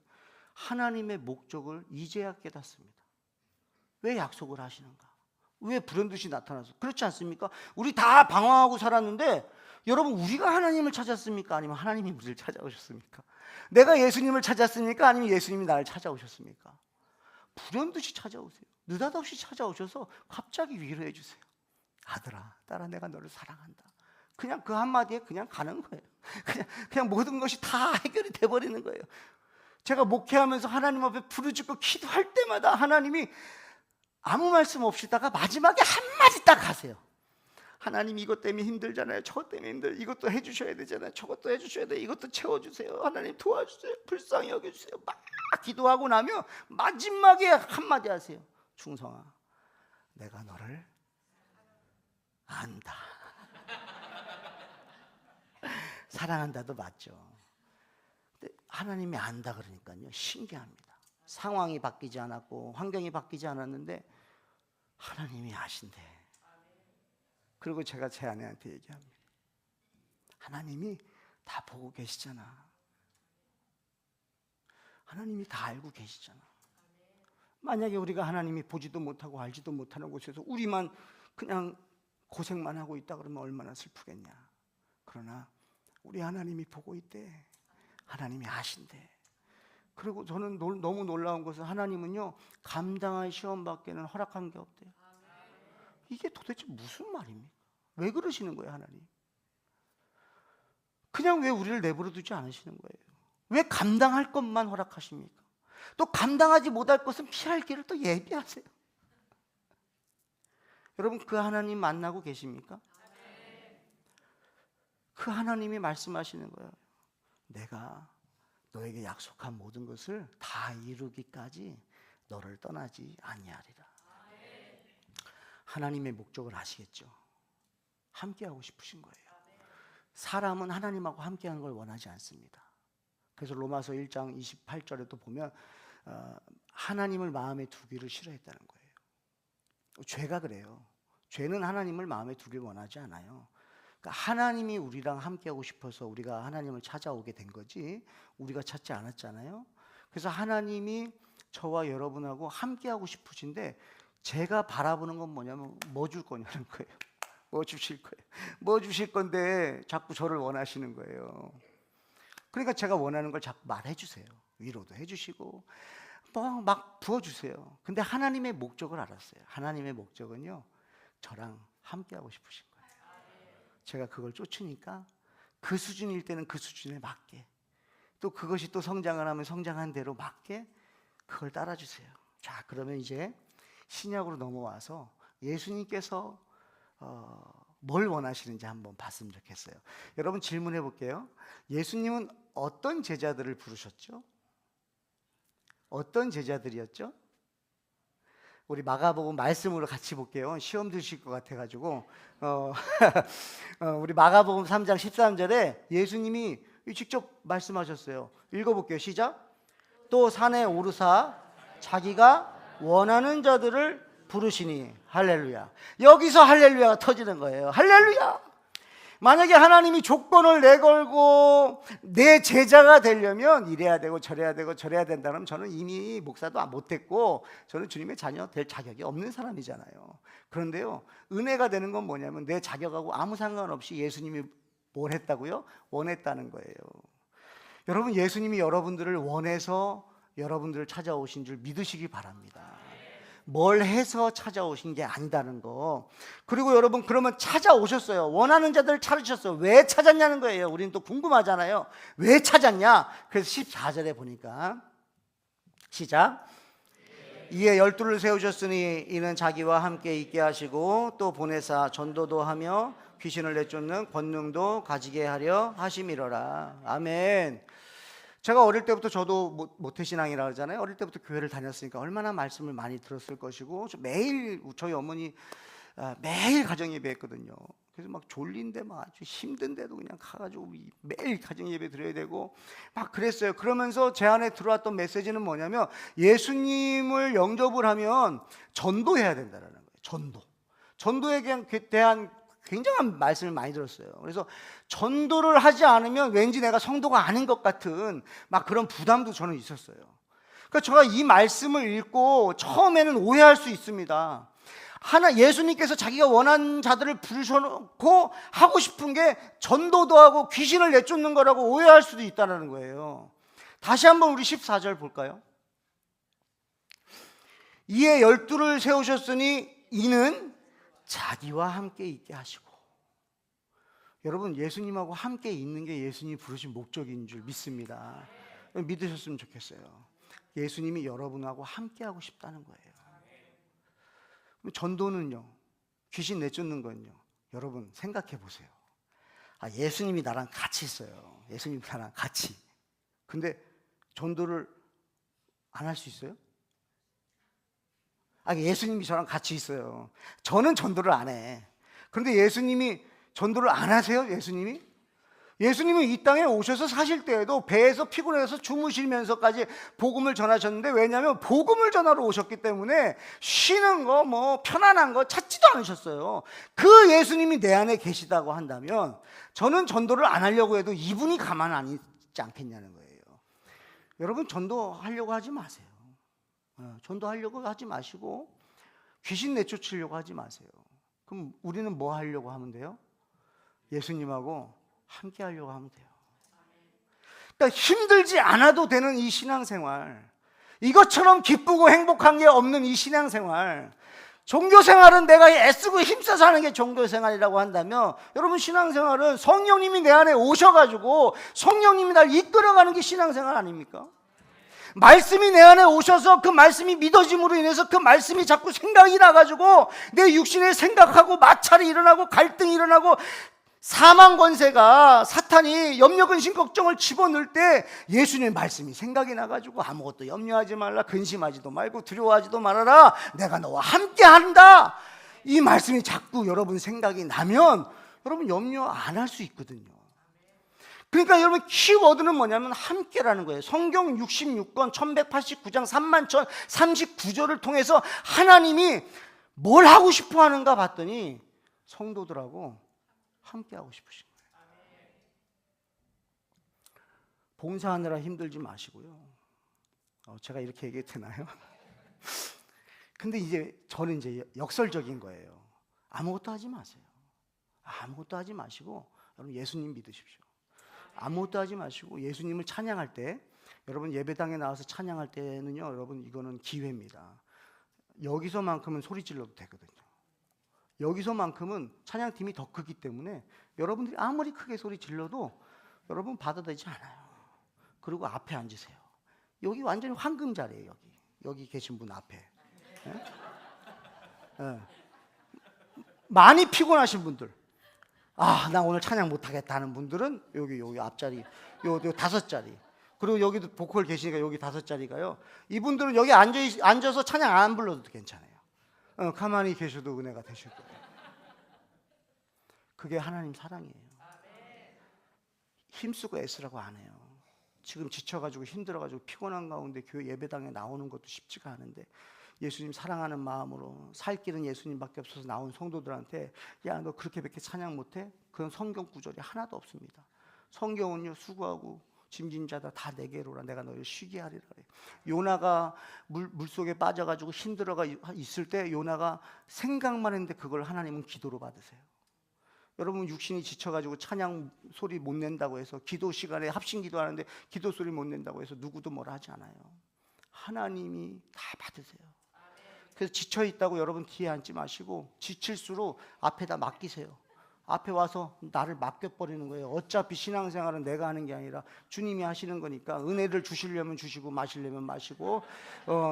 하나님의 목적을 이제야 깨닫습니다. 왜 약속을 하시는가? 왜 불현듯이 나타나서? 그렇지 않습니까? 우리 다 방황하고 살았는데, 여러분, 우리가 하나님을 찾았습니까? 아니면 하나님이 우리를 찾아오셨습니까? 내가 예수님을 찾았습니까? 아니면 예수님이 나를 찾아오셨습니까? 불현듯이 찾아오세요. 느닷없이 찾아오셔서 갑자기 위로해 주세요. 아들아, 딸아, 내가 너를 사랑한다. 그냥 그 한마디에 그냥 가는 거예요. 그냥 모든 것이 다 해결이 돼버리는 거예요. 제가 목회하면서 하나님 앞에 부르짖고 기도할 때마다 하나님이 아무 말씀 없이다가 마지막에 한마디 딱 하세요. 하나님 이것 때문에 힘들잖아요. 저것 때문에 이것도 해주셔야 되잖아요. 저것도 해주셔야 돼요. 이것도 채워주세요. 하나님 도와주세요. 불쌍히 여겨주세요. 막 기도하고 나면 마지막에 한마디 하세요. 충성아, 내가 너를 안다. 사랑한다도 맞죠. 근데 하나님이 안다 그러니까요, 신기합니다. 상황이 바뀌지 않았고 환경이 바뀌지 않았는데 하나님이 아신대. 그리고 제가 제 아내한테 얘기합니다. 하나님이 다 보고 계시잖아. 하나님이 다 알고 계시잖아. 만약에 우리가 하나님이 보지도 못하고 알지도 못하는 곳에서 우리만 그냥 고생만 하고 있다 그러면 얼마나 슬프겠냐. 그러나 우리 하나님이 보고 있대. 하나님이 아신대. 그리고 저는 너무 놀라운 것은 하나님은요, 감당할 시험밖에는 허락한 게 없대요. 이게 도대체 무슨 말입니까? 왜 그러시는 거예요, 하나님? 그냥 왜 우리를 내버려 두지 않으시는 거예요? 왜 감당할 것만 허락하십니까? 또 감당하지 못할 것은 피할 길을 또 예비하세요. 여러분, 그 하나님 만나고 계십니까? 그 하나님이 말씀하시는 거예요. 내가 너에게 약속한 모든 것을 다 이루기까지 너를 떠나지 아니하리라. 하나님의 목적을 아시겠죠? 함께하고 싶으신 거예요. 사람은 하나님하고 함께하는 걸 원하지 않습니다. 그래서 로마서 1장 28절에도 보면 하나님을 마음에 두기를 싫어했다는 거예요. 죄가 그래요. 죄는 하나님을 마음에 두길 원하지 않아요. 그러니까 하나님이 우리랑 함께하고 싶어서 우리가 하나님을 찾아오게 된 거지 우리가 찾지 않았잖아요. 그래서 하나님이 저와 여러분하고 함께하고 싶으신데 제가 바라보는 건 뭐냐면 뭐 줄 거냐는 거예요. 뭐 주실 거예요. 뭐 주실 건데 자꾸 저를 원하시는 거예요. 그러니까 제가 원하는 걸 자꾸 말해 주세요. 위로도 해주시고 뭐 막 부어주세요. 근데 하나님의 목적을 알았어요. 하나님의 목적은요, 저랑 함께하고 싶으신 거예요. 제가 그걸 쫓으니까 그 수준일 때는 그 수준에 맞게, 또 그것이 또 성장을 하면 성장한 대로 맞게 그걸 따라주세요. 자, 그러면 이제 신약으로 넘어와서 예수님께서 뭘 원하시는지 한번 봤으면 좋겠어요. 여러분, 질문해 볼게요. 예수님은 어떤 제자들을 부르셨죠? 어떤 제자들이었죠? 우리 마가복음 말씀으로 같이 볼게요. 시험 드실 것 같아가지고 우리 마가복음 3장 13절에 예수님이 직접 말씀하셨어요. 읽어볼게요. 시작. 또 산에 오르사 자기가 원하는 자들을 부르시니. 할렐루야. 여기서 할렐루야가 터지는 거예요. 할렐루야. 만약에 하나님이 조건을 내걸고 내 제자가 되려면 이래야 되고 저래야 되고 저래야 된다면 저는 이미 목사도 못했고 저는 주님의 자녀 될 자격이 없는 사람이잖아요. 그런데요, 은혜가 되는 건 뭐냐면 내 자격하고 아무 상관없이 예수님이 뭘 했다고요? 원했다는 거예요. 여러분, 예수님이 여러분들을 원해서 여러분들을 찾아오신 줄 믿으시기 바랍니다. 뭘 해서 찾아오신 게 아니다는 거. 그리고 여러분, 그러면 찾아오셨어요. 원하는 자들을 찾으셨어요. 왜 찾았냐는 거예요. 우리는 또 궁금하잖아요. 왜 찾았냐? 그래서 14절에 보니까 시작. 이에 12를 세우셨으니 이는 자기와 함께 있게 하시고 또 보내사 전도도 하며 귀신을 내쫓는 권능도 가지게 하려 하심이로라. 아멘. 제가 어릴 때부터 저도 모태신앙이라고 하잖아요. 어릴 때부터 교회를 다녔으니까 얼마나 말씀을 많이 들었을 것이고 매일 저희 어머니 매일 가정예배 했거든요. 그래서 막 졸린데 막 아주 힘든데도 그냥 가가지고 매일 가정예배 드려야 되고 막 그랬어요. 그러면서 제 안에 들어왔던 메시지는 뭐냐면 예수님을 영접을 하면 전도해야 된다는 거예요. 전도에 대한 굉장한 말씀을 많이 들었어요. 그래서 전도를 하지 않으면 왠지 내가 성도가 아닌 것 같은 막 그런 부담도 저는 있었어요. 그러니까 제가 이 말씀을 읽고 처음에는 오해할 수 있습니다. 예수님께서 자기가 원하는 자들을 부르셔놓고 하고 싶은 게 전도도 하고 귀신을 내쫓는 거라고 오해할 수도 있다는 거예요. 다시 한번 우리 14절 볼까요? 이에 12를 세우셨으니 이는 자기와 함께 있게 하시고. 여러분, 예수님하고 함께 있는 게 예수님이 부르신 목적인 줄 믿습니다. 믿으셨으면 좋겠어요. 예수님이 여러분하고 함께 하고 싶다는 거예요. 전도는요, 귀신 내쫓는 건요, 여러분 생각해 보세요. 예수님이 나랑 같이 있어요. 예수님이 나랑 같이. 근데 전도를 안 할 수 있어요? 예수님이 저랑 같이 있어요. 저는 전도를 안 해. 그런데 예수님이 전도를 안 하세요? 예수님은 이 땅에 오셔서 사실 때에도 배에서 피곤해서 주무시면서까지 복음을 전하셨는데, 왜냐하면 복음을 전하러 오셨기 때문에 쉬는 거 뭐 편안한 거 찾지도 않으셨어요. 그 예수님이 내 안에 계시다고 한다면 저는 전도를 안 하려고 해도 이분이 가만 안 있지 않겠냐는 거예요. 여러분, 전도하려고 하지 마세요. 전도하려고 하지 마시고 귀신 내쫓으려고 하지 마세요. 그럼 우리는 뭐 하려고 하면 돼요? 예수님하고 함께 하려고 하면 돼요. 그러니까 힘들지 않아도 되는 이 신앙생활, 이것처럼 기쁘고 행복한 게 없는 이 신앙생활, 종교생활은 내가 애쓰고 힘써서 하는 게 종교생활이라고 한다면, 여러분 신앙생활은 성령님이 내 안에 오셔가지고 성령님이 날 이끌어가는 게 신앙생활 아닙니까? 말씀이 내 안에 오셔서 그 말씀이 믿어짐으로 인해서 그 말씀이 자꾸 생각이 나가지고 내 육신에 생각하고 마찰이 일어나고 갈등이 일어나고, 사망 권세가 사탄이 염려 근심 걱정을 집어넣을 때 예수님의 말씀이 생각이 나가지고 아무것도 염려하지 말라, 근심하지도 말고 두려워하지도 말아라, 내가 너와 함께 한다, 이 말씀이 자꾸 여러분 생각이 나면 여러분 염려 안 할 수 있거든요. 그러니까 여러분 키워드는 뭐냐면 함께라는 거예요. 성경 66권 1189장 3039절을 통해서 하나님이 뭘 하고 싶어 하는가 봤더니 성도들하고 함께 하고 싶으신 거예요. 봉사하느라 힘들지 마시고요. 제가 이렇게 얘기해도 되나요? 근데 이제 저는 이제 역설적인 거예요. 아무것도 하지 마세요. 아무것도 하지 마시고 여러분 예수님 믿으십시오. 아무것도 하지 마시고 예수님을 찬양할 때, 여러분 예배당에 나와서 찬양할 때는요, 여러분 이거는 기회입니다. 여기서만큼은 소리 질러도 되거든요. 여기서만큼은 찬양팀이 더 크기 때문에 여러분들이 아무리 크게 소리 질러도 여러분 받아들이지 않아요. 그리고 앞에 앉으세요. 여기 완전히 황금 자리예요. 여기 계신 분 앞에. 네? 네. 많이 피곤하신 분들, 나 오늘 찬양 못하겠다 하는 분들은 여기 앞자리, 요 5자리. 그리고 여기도 보컬 계시니까 여기 5자리가요. 이분들은 여기 앉아서 찬양 안 불러도 괜찮아요. 가만히 계셔도 은혜가 되실 거예요. 그게 하나님 사랑이에요. 힘쓰고 애쓰라고 안 해요. 지금 지쳐가지고 힘들어가지고 피곤한 가운데 교회 예배당에 나오는 것도 쉽지가 않은데, 예수님 사랑하는 마음으로 살 길은 예수님밖에 없어서 나온 성도들한테, 야 너 그렇게밖에 찬양 못해? 그런 성경 구절이 하나도 없습니다. 성경은요, 수고하고 짐진 자다 다 내게로 오라, 내가 너를 쉬게 하리라. 요나가 물속에 빠져가지고 힘들어가 있을 때 요나가 생각만 했는데 그걸 하나님은 기도로 받으세요. 여러분 육신이 지쳐가지고 찬양 소리 못 낸다고 해서, 기도 시간에 합심 기도하는데 기도 소리 못 낸다고 해서 누구도 뭐라 하지 않아요. 하나님이 다 받으세요. 그래서 지쳐있다고 여러분 뒤에 앉지 마시고, 지칠수록 앞에다 맡기세요. 앞에 와서 나를 맡겨버리는 거예요. 어차피 신앙생활은 내가 하는 게 아니라 주님이 하시는 거니까, 은혜를 주시려면 주시고 마시려면 마시고,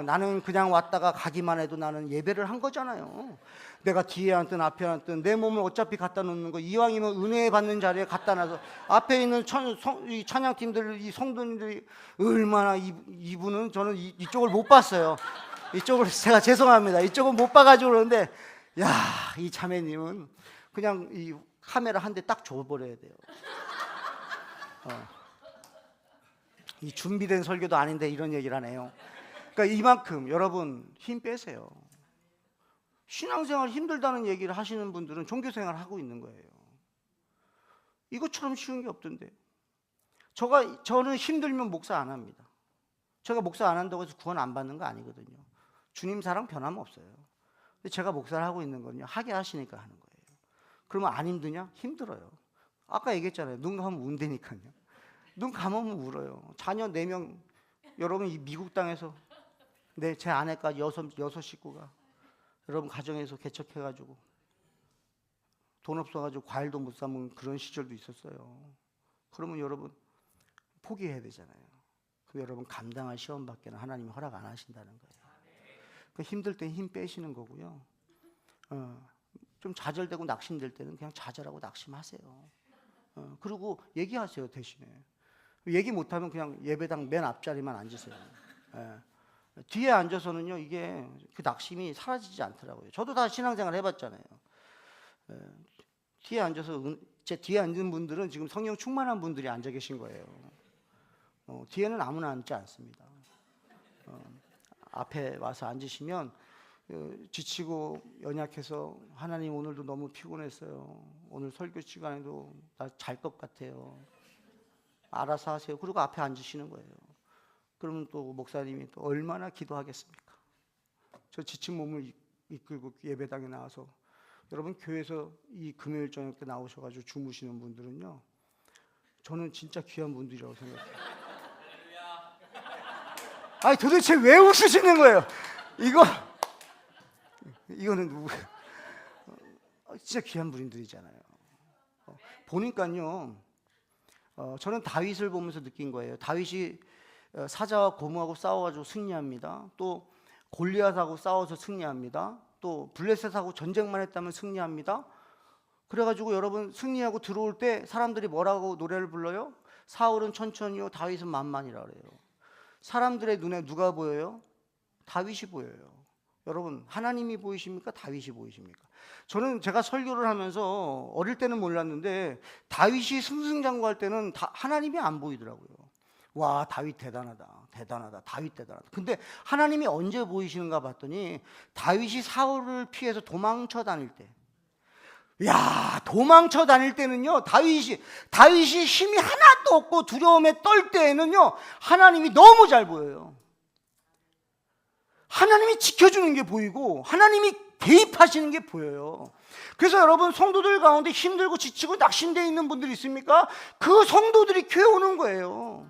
나는 그냥 왔다가 가기만 해도 나는 예배를 한 거잖아요. 내가 뒤에 앉든 앞에 앉든 내 몸을 어차피 갖다 놓는 거, 이왕이면 은혜 받는 자리에 갖다 놔서, 앞에 있는 이 찬양팀들, 이 성도님들이 얼마나, 이분은 저는 이쪽을 못 봤어요. 이쪽을 제가 죄송합니다. 이쪽은 못 봐가지고 그러는데, 야, 이 자매님은 그냥 이 카메라 한 대 딱 줘버려야 돼요. 이 준비된 설교도 아닌데 이런 얘기를 하네요. 그러니까 이만큼 여러분 힘 빼세요. 신앙생활 힘들다는 얘기를 하시는 분들은 종교생활 하고 있는 거예요. 이것처럼 쉬운 게 없던데. 저는 힘들면 목사 안 합니다. 제가 목사 안 한다고 해서 구원 안 받는 거 아니거든요. 주님 사랑 변함없어요. 근데 제가 목사를 하고 있는 건요, 하게 하시니까 하는 거예요. 그러면 안 힘드냐? 힘들어요. 아까 얘기했잖아요. 눈 감으면 운다니까요. 눈 감으면 울어요. 자녀 4명, 여러분 이 미국 땅에서 제 아내까지 6 식구가 여러분 가정에서 개척해가지고 돈 없어가지고 과일도 못 사 먹는 그런 시절도 있었어요. 그러면 여러분 포기해야 되잖아요. 그럼 여러분 감당할 시험밖에는 하나님이 허락 안 하신다는 거예요. 그 힘들 때 힘 빼시는 거고요. 좀 좌절되고 낙심될 때는 그냥 좌절하고 낙심하세요. 그리고 얘기하세요. 대신에 얘기 못하면 그냥 예배당 맨 앞자리만 앉으세요. 뒤에 앉아서는요, 이게 그 낙심이 사라지지 않더라고요. 저도 다 신앙생활 해봤잖아요. 뒤에 앉아서, 제 뒤에 앉은 분들은 지금 성령 충만한 분들이 앉아 계신 거예요. 뒤에는 아무나 앉지 않습니다. 앞에 와서 앉으시면 지치고 연약해서, 하나님 오늘도 너무 피곤했어요. 오늘 설교 시간에도 나 잘 것 같아요. 알아서 하세요. 그리고 앞에 앉으시는 거예요. 그러면 또 목사님이 또 얼마나 기도하겠습니까? 저 지친 몸을 이끌고 예배당에 나와서, 여러분 교회에서 이 금요일 저녁 때 나오셔가지고 주무시는 분들은요, 저는 진짜 귀한 분들이라고 생각해요. 아니 도대체 왜 웃으시는 거예요? 이거는 누구? 진짜 귀한 분들이잖아요. 보니까요, 저는 다윗을 보면서 느낀 거예요. 다윗이 사자와 고무하고 싸워가지고 승리합니다. 또 골리앗하고 싸워서 승리합니다. 또 블레셋하고 전쟁만 했다면 승리합니다. 그래가지고 여러분, 승리하고 들어올 때 사람들이 뭐라고 노래를 불러요? 사울은 천천히요, 다윗은 만만이라 그래요. 사람들의 눈에 누가 보여요? 다윗이 보여요. 여러분, 하나님이 보이십니까? 다윗이 보이십니까? 저는 제가 설교를 하면서 어릴 때는 몰랐는데 다윗이 승승장구할 때는 하나님이 안 보이더라고요. 와, 다윗 대단하다, 대단하다, 다윗 대단하다. 근데 하나님이 언제 보이시는가 봤더니 다윗이 사울을 피해서 도망쳐 다닐 때, 야, 도망쳐 다닐 때는요, 다윗이 힘이 하나도 없고 두려움에 떨 때에는요, 하나님이 너무 잘 보여요. 하나님이 지켜주는 게 보이고 하나님이 개입하시는 게 보여요. 그래서 여러분, 성도들 가운데 힘들고 지치고 낙심되어 있는 분들이 있습니까? 그 성도들이 교회 오는 거예요.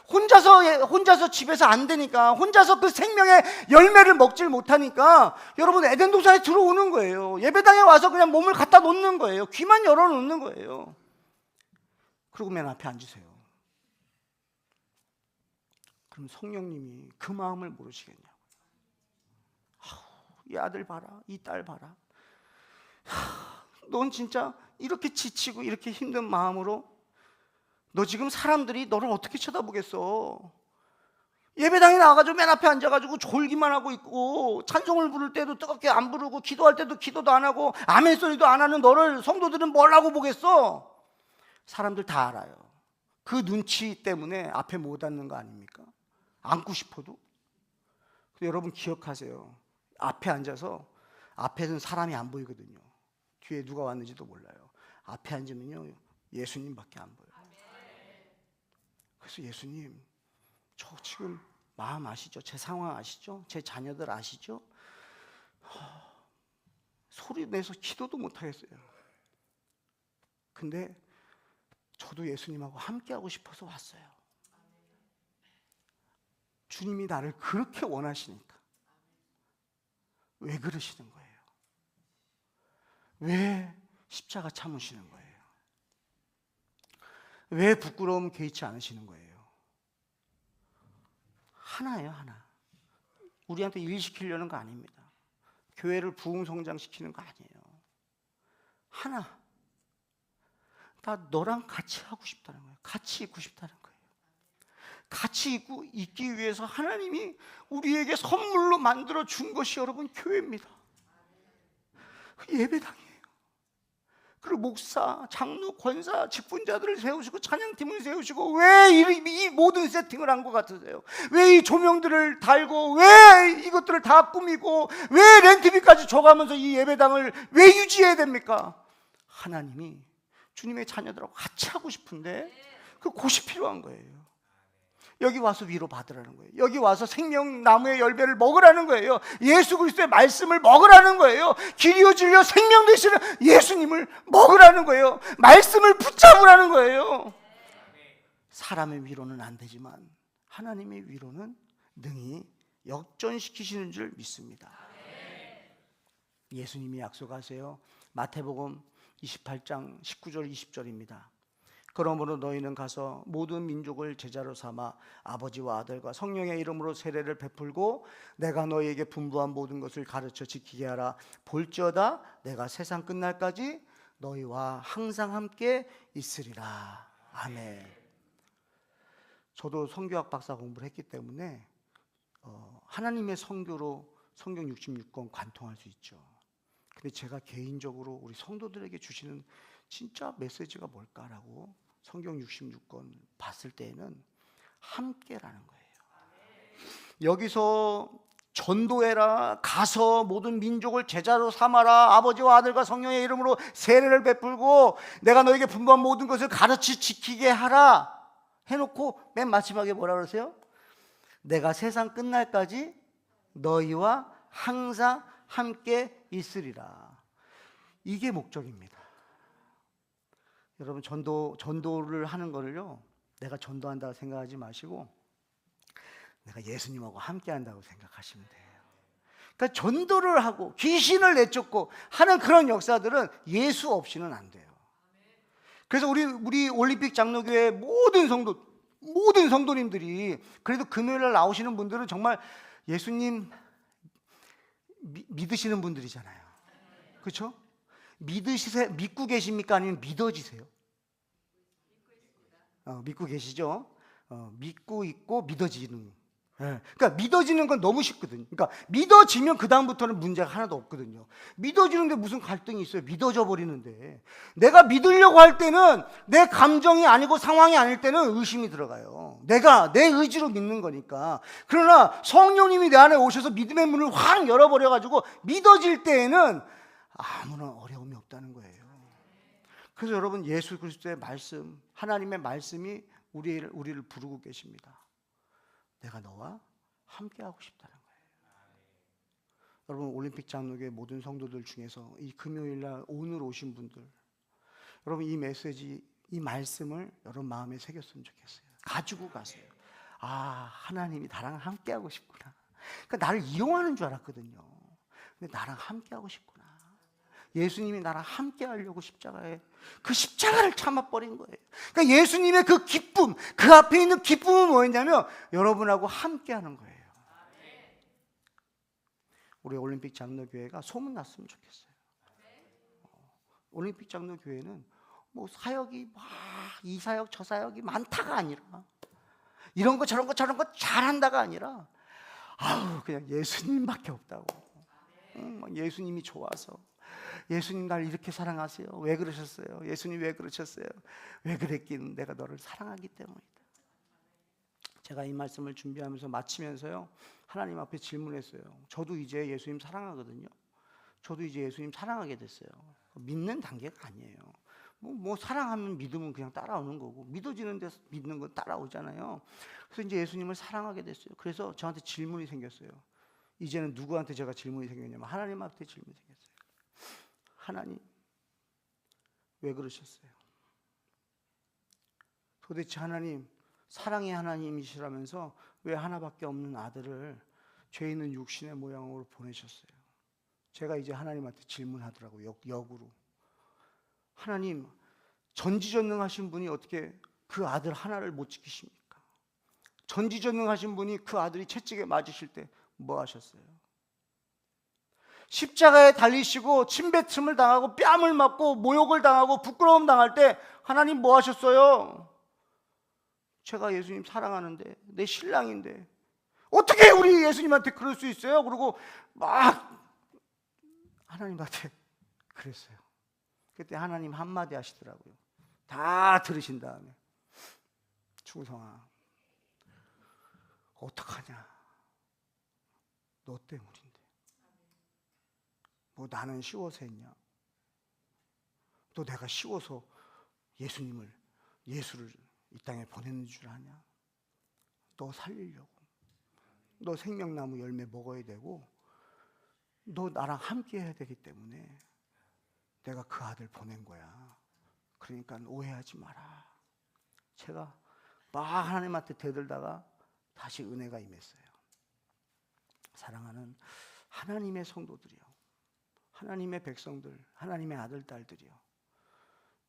혼자서 집에서 안 되니까, 혼자서 그 생명의 열매를 먹질 못하니까 여러분, 에덴 동산에 들어오는 거예요. 예배당에 와서 그냥 몸을 갖다 놓는 거예요. 귀만 열어놓는 거예요. 그리고 맨 앞에 앉으세요. 그럼 성령님이 그 마음을 모르시겠냐고. 이 아들 봐라, 이 딸 봐라. 넌 진짜 이렇게 지치고 이렇게 힘든 마음으로 너 지금 사람들이 너를 어떻게 쳐다보겠어? 예배당에 나와가지고 맨 앞에 앉아가지고 졸기만 하고 있고, 찬송을 부를 때도 뜨겁게 안 부르고, 기도할 때도 기도도 안 하고, 아멘 소리도 안 하는 너를 성도들은 뭐라고 보겠어? 사람들 다 알아요. 그 눈치 때문에 앞에 못 앉는 거 아닙니까? 앉고 싶어도. 여러분 기억하세요. 앞에 앉아서, 앞에는 사람이 안 보이거든요. 뒤에 누가 왔는지도 몰라요. 앞에 앉으면요, 예수님밖에 안 보여요. 그래서 예수님, 저 지금 마음 아시죠? 제 상황 아시죠? 제 자녀들 아시죠? 소리 내서 기도도 못 하겠어요. 근데 저도 예수님하고 함께 하고 싶어서 왔어요. 주님이 나를 그렇게 원하시니까. 왜 그러시는 거예요? 왜 십자가 참으시는 거예요? 왜 부끄러움 개의치 않으시는 거예요? 하나예요, 하나. 우리한테 일 시키려는 거 아닙니다. 교회를 부흥성장시키는 거 아니에요. 하나. 나 너랑 같이 하고 싶다는 거예요. 같이 있고 싶다는 거예요. 같이 있기 위해서 하나님이 우리에게 선물로 만들어 준 것이 여러분 교회입니다. 그 예배당이에요. 그리고 목사, 장로, 권사, 직분자들을 세우시고 찬양팀을 세우시고, 왜 이 모든 세팅을 한 것 같으세요? 왜 이 조명들을 달고, 왜 이것들을 다 꾸미고, 왜 렌트비까지 줘가면서 이 예배당을 왜 유지해야 됩니까? 하나님이 주님의 자녀들하고 같이 하고 싶은데 그 곳이 필요한 거예요. 여기 와서 위로 받으라는 거예요. 여기 와서 생명나무의 열매를 먹으라는 거예요. 예수 그리스도의 말씀을 먹으라는 거예요. 길이요 진리요 생명 되시는 예수님을 먹으라는 거예요. 말씀을 붙잡으라는 거예요. 사람의 위로는 안 되지만 하나님의 위로는 능히 역전시키시는 줄 믿습니다. 예수님이 약속하세요. 마태복음 28장 19절 20절입니다. 그러므로 너희는 가서 모든 민족을 제자로 삼아 아버지와 아들과 성령의 이름으로 세례를 베풀고 내가 너희에게 분부한 모든 것을 가르쳐 지키게 하라. 볼지어다 내가 세상 끝날까지 너희와 항상 함께 있으리라. 아멘. 저도 성교학 박사 공부를 했기 때문에 하나님의 성교로 성경 66권 관통할 수 있죠. 근데 제가 개인적으로 우리 성도들에게 주시는 진짜 메시지가 뭘까라고 성경 66권 봤을 때에는 함께라는 거예요. 여기서 전도해라, 가서 모든 민족을 제자로 삼아라, 아버지와 아들과 성령의 이름으로 세례를 베풀고 내가 너에게 분부한 모든 것을 가르치 지키게 하라 해놓고 맨 마지막에 뭐라 그러세요? 내가 세상 끝날까지 너희와 항상 함께 있으리라. 이게 목적입니다. 여러분 전도를 하는 거를요, 내가 전도한다고 생각하지 마시고 내가 예수님하고 함께 한다고 생각하시면 돼요. 그러니까 전도를 하고 귀신을 내쫓고 하는 그런 역사들은 예수 없이는 안 돼요. 그래서 우리 올림픽 장로교회 모든 성도님들이, 그래도 금요일 날 나오시는 분들은 정말 예수님 믿으시는 분들이잖아요. 그렇죠? 믿고 계십니까? 아니면 믿어지세요? 믿고 계시죠? 믿고 있고 믿어지는. 예. 그러니까 믿어지는 건 너무 쉽거든요. 그러니까 믿어지면 그 다음부터는 문제가 하나도 없거든요. 믿어지는데 무슨 갈등이 있어요? 믿어져 버리는데. 내가 믿으려고 할 때는 내 감정이 아니고 상황이 아닐 때는 의심이 들어가요. 내가 내 의지로 믿는 거니까. 그러나 성령님이 내 안에 오셔서 믿음의 문을 확 열어버려 가지고 믿어질 때에는 아무런 어려움이 없다는 거예요. 그래서 여러분, 예수 그리스도의 말씀, 하나님의 말씀이 우리를 부르고 계십니다. 내가 너와 함께하고 싶다는 거예요. 여러분, 올림픽 장로교회 모든 성도들 중에서 이 금요일날 오늘 오신 분들, 여러분 이 메시지, 이 말씀을 여러분 마음에 새겼으면 좋겠어요. 가지고 가세요. 아, 하나님이 나랑 함께하고 싶구나. 그러니까 나를 이용하는 줄 알았거든요. 근데 나랑 함께하고 싶구나. 예수님이 나랑 함께 하려고 십자가에 그 십자가를 참아버린 거예요. 그러니까 예수님의 그 기쁨, 그 앞에 있는 기쁨은 뭐였냐면 여러분하고 함께 하는 거예요. 우리 올림픽 장로교회가 소문났으면 좋겠어요. 올림픽 장로교회는 뭐 사역이 막 이 사역 저 사역이 많다가 아니라, 이런 거 저런 거 잘한다가 아니라, 그냥 예수님밖에 없다고. 예수님이 좋아서, 예수님 날 이렇게 사랑하세요. 왜 그러셨어요? 예수님 왜 그러셨어요? 왜 그랬긴, 내가 너를 사랑하기 때문이다. 제가 이 말씀을 준비하면서 마치면서요, 하나님 앞에 질문했어요. 저도 이제 예수님 사랑하거든요. 저도 이제 예수님 사랑하게 됐어요. 믿는 단계가 아니에요. 뭐 사랑하면 믿으면 그냥 따라오는 거고, 믿어지는 데서 믿는 건 따라오잖아요. 그래서 이제 예수님을 사랑하게 됐어요. 그래서 저한테 질문이 생겼어요. 이제는 누구한테 제가 질문이 생겼냐면 하나님한테 질문이 생겼어요. 하나님, 왜 그러셨어요? 도대체 하나님, 사랑의 하나님이시라면서 왜 하나밖에 없는 아들을 죄 있는 육신의 모양으로 보내셨어요? 제가 이제 하나님한테 질문하더라고요. 역으로. 하나님, 전지전능하신 분이 어떻게 그 아들 하나를 못 지키십니까? 전지전능하신 분이 그 아들이 채찍에 맞으실 때 뭐 하셨어요? 십자가에 달리시고 침뱉음을 당하고 뺨을 맞고 모욕을 당하고 부끄러움 당할 때 하나님 뭐 하셨어요? 제가 예수님 사랑하는데, 내 신랑인데 어떻게 우리 예수님한테 그럴 수 있어요? 그리고 막 하나님한테 그랬어요. 그때 하나님 한마디 하시더라고요. 다 들으신 다음에, 충성아, 어떡하냐? 너 때문인데. 뭐 나는 쉬워서 했냐? 또 내가 쉬워서 예수를 이 땅에 보내는 줄 아냐? 너 살리려고. 너 생명나무 열매 먹어야 되고, 너 나랑 함께 해야 되기 때문에 내가 그 아들 보낸 거야. 그러니까 오해하지 마라. 제가 막 하나님한테 대들다가 다시 은혜가 임했어요. 사랑하는 하나님의 성도들이요, 하나님의 백성들, 하나님의 아들, 딸들이요,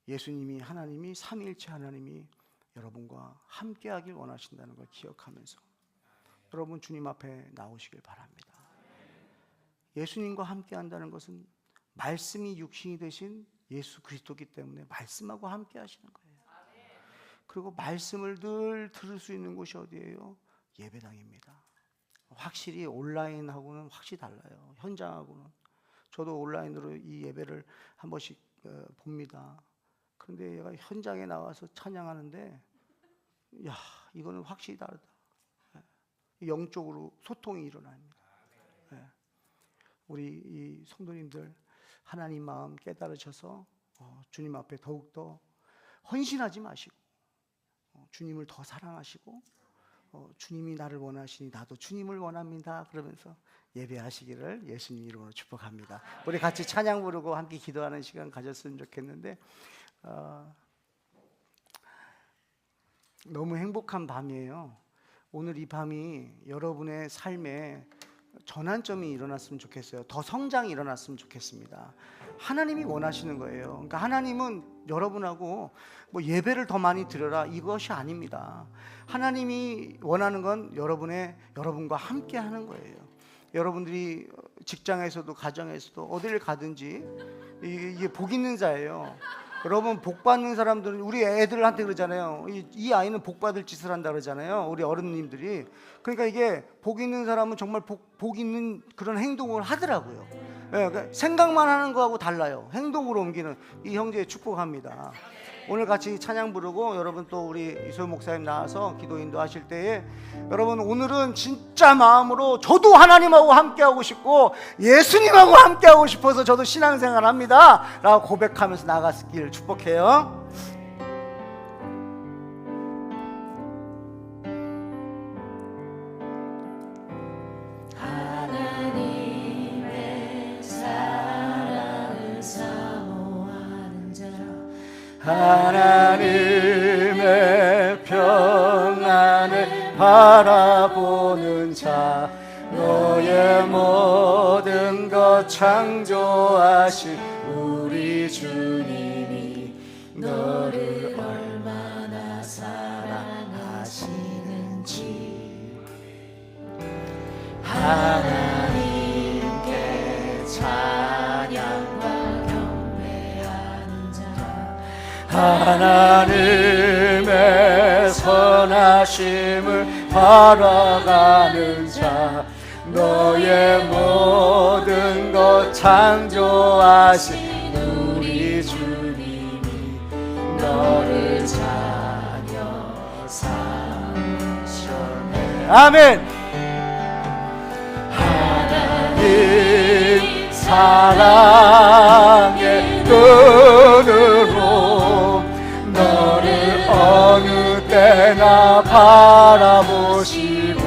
예수님이, 하나님이, 삼위일체 하나님이 여러분과 함께하길 원하신다는 걸 기억하면서 여러분 주님 앞에 나오시길 바랍니다. 예수님과 함께한다는 것은 말씀이 육신이 되신 예수 그리스도이기 때문에 말씀하고 함께 하시는 거예요. 그리고 말씀을 늘 들을 수 있는 곳이 어디예요? 예배당입니다. 확실히 온라인하고는 확실히 달라요. 현장하고는. 저도 온라인으로 이 예배를 한 번씩 봅니다. 그런데 얘가 현장에 나와서 찬양하는데, 야, 이거는 확실히 다르다. 영적으로 소통이 일어납니다. 우리 이 성도님들 하나님 마음 깨달으셔서 주님 앞에 더욱더 헌신하지 마시고, 주님을 더 사랑하시고, 주님이 나를 원하시니 나도 주님을 원합니다 그러면서 예배하시기를 예수님 이름으로 축복합니다. 우리 같이 찬양 부르고 함께 기도하는 시간 가졌으면 좋겠는데, 너무 행복한 밤이에요. 오늘 이 밤이 여러분의 삶에 전환점이 일어났으면 좋겠어요. 더 성장이 일어났으면 좋겠습니다. 하나님이 원하시는 거예요. 그러니까 하나님은 여러분하고 뭐 예배를 더 많이 드려라 이것이 아닙니다. 하나님이 원하는 건 여러분과 함께 하는 거예요. 여러분들이 직장에서도 가정에서도 어디를 가든지 이게 복 있는 자예요. 여러분, 복 받는 사람들은 우리 애들한테 그러잖아요. 이 아이는 복 받을 짓을 한다 그러잖아요, 우리 어른님들이. 그러니까 이게 복 있는 사람은 정말 복 있는 그런 행동을 하더라고요. 그러니까 생각만 하는 거하고 달라요. 행동으로 옮기는 이 형제의 축복합니다. 오늘 같이 찬양 부르고 여러분 또 우리 이소영 목사님 나와서 기도 인도하실 때에 여러분, 오늘은 진짜 마음으로 저도 하나님하고 함께하고 싶고 예수님하고 함께하고 싶어서 저도 신앙생활 합니다 라고 고백하면서 나갔길 축복해요. 하나님의 평안을 바라보는 자, 너의 모든 것 창조하신 우리 주님이 너를 얼마나 사랑하시는지 하나님께 찬양과 하나님의 선하심을 바라가는 자, 너의 모든 것 창조하신 우리 주님이 너를 자녀 삼으셨네. 아멘. 하나님 사랑의 눈으로 너를 어느 때나 바라보시고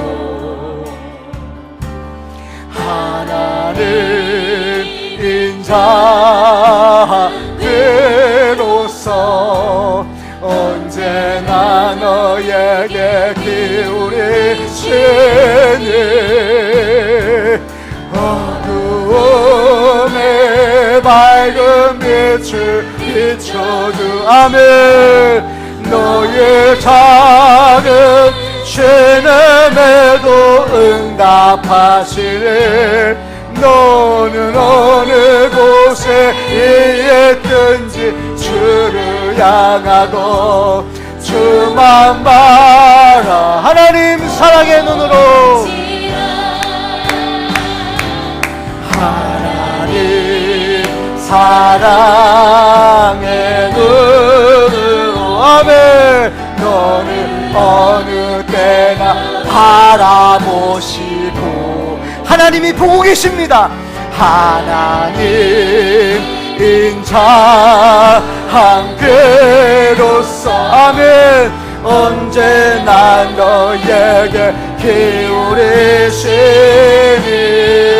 하나님 인자들로서 언제나 너에게 기울이시니 어두움에 밝은 빛을 비춰주. 아멘. 너의 작은 신음에도 응답하시네. 너는 어느 곳에 있든지 주를 향하고 주만 바라. 하나님 사랑의 눈으로 하나님 사랑의 눈으로 아멘. 너를 어느 때나 바라보시고 하나님이 보고 계십니다. 하나님 인자 함께로서 아멘. 언제나 너에게 기울이시니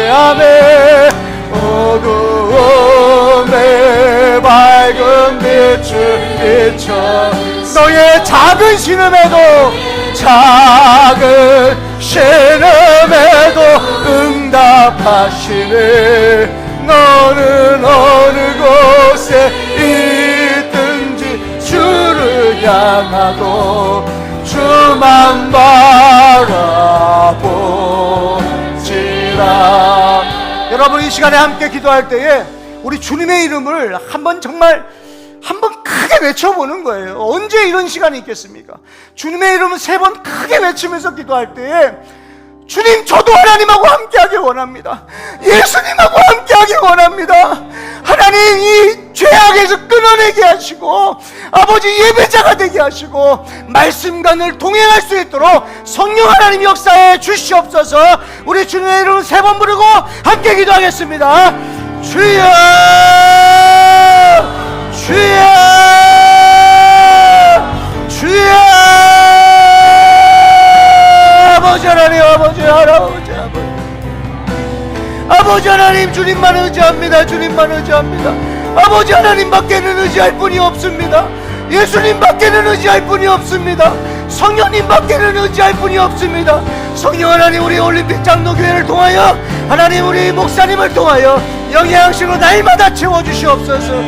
아멘. 어두움에 밝은 빛을 비춰 너의 작은 신음에도 작은 신음에도 응답하시네. 너는 어느 곳에 있든지 주를 향하고 주만 바라보지라. 여러분, 이 시간에 함께 기도할 때에 우리 주님의 이름을 한번 크게 외쳐보는 거예요. 언제 이런 시간이 있겠습니까? 주님의 이름을 3번 크게 외치면서 기도할 때에 주님, 저도 하나님하고 함께하길 원합니다. 예수님하고 함께하길 원합니다. 하나님, 이 죄악에서 끊어내게 하시고 아버지 예배자가 되게 하시고 말씀과 늘 동행할 수 있도록 성령 하나님 역사에 주시옵소서. 우리 주님의 이름을 3번 부르고 함께 기도하겠습니다. 주여 주여 주여. 아버지 하나님, 아버지 할아버지 아버지 하나님, 주님만 의지합니다. 주님만 의지합니다. 아버지 하나님밖에는 의지할 분이 없습니다. 예수님밖에는 의지할 분이 없습니다. 성령님밖에는 의지할 분이 없습니다. 성령 하나님, 우리 올림픽 장로교회를 통하여 하나님, 우리 목사님을 통하여 영양식으로 날마다 채워주시옵소서.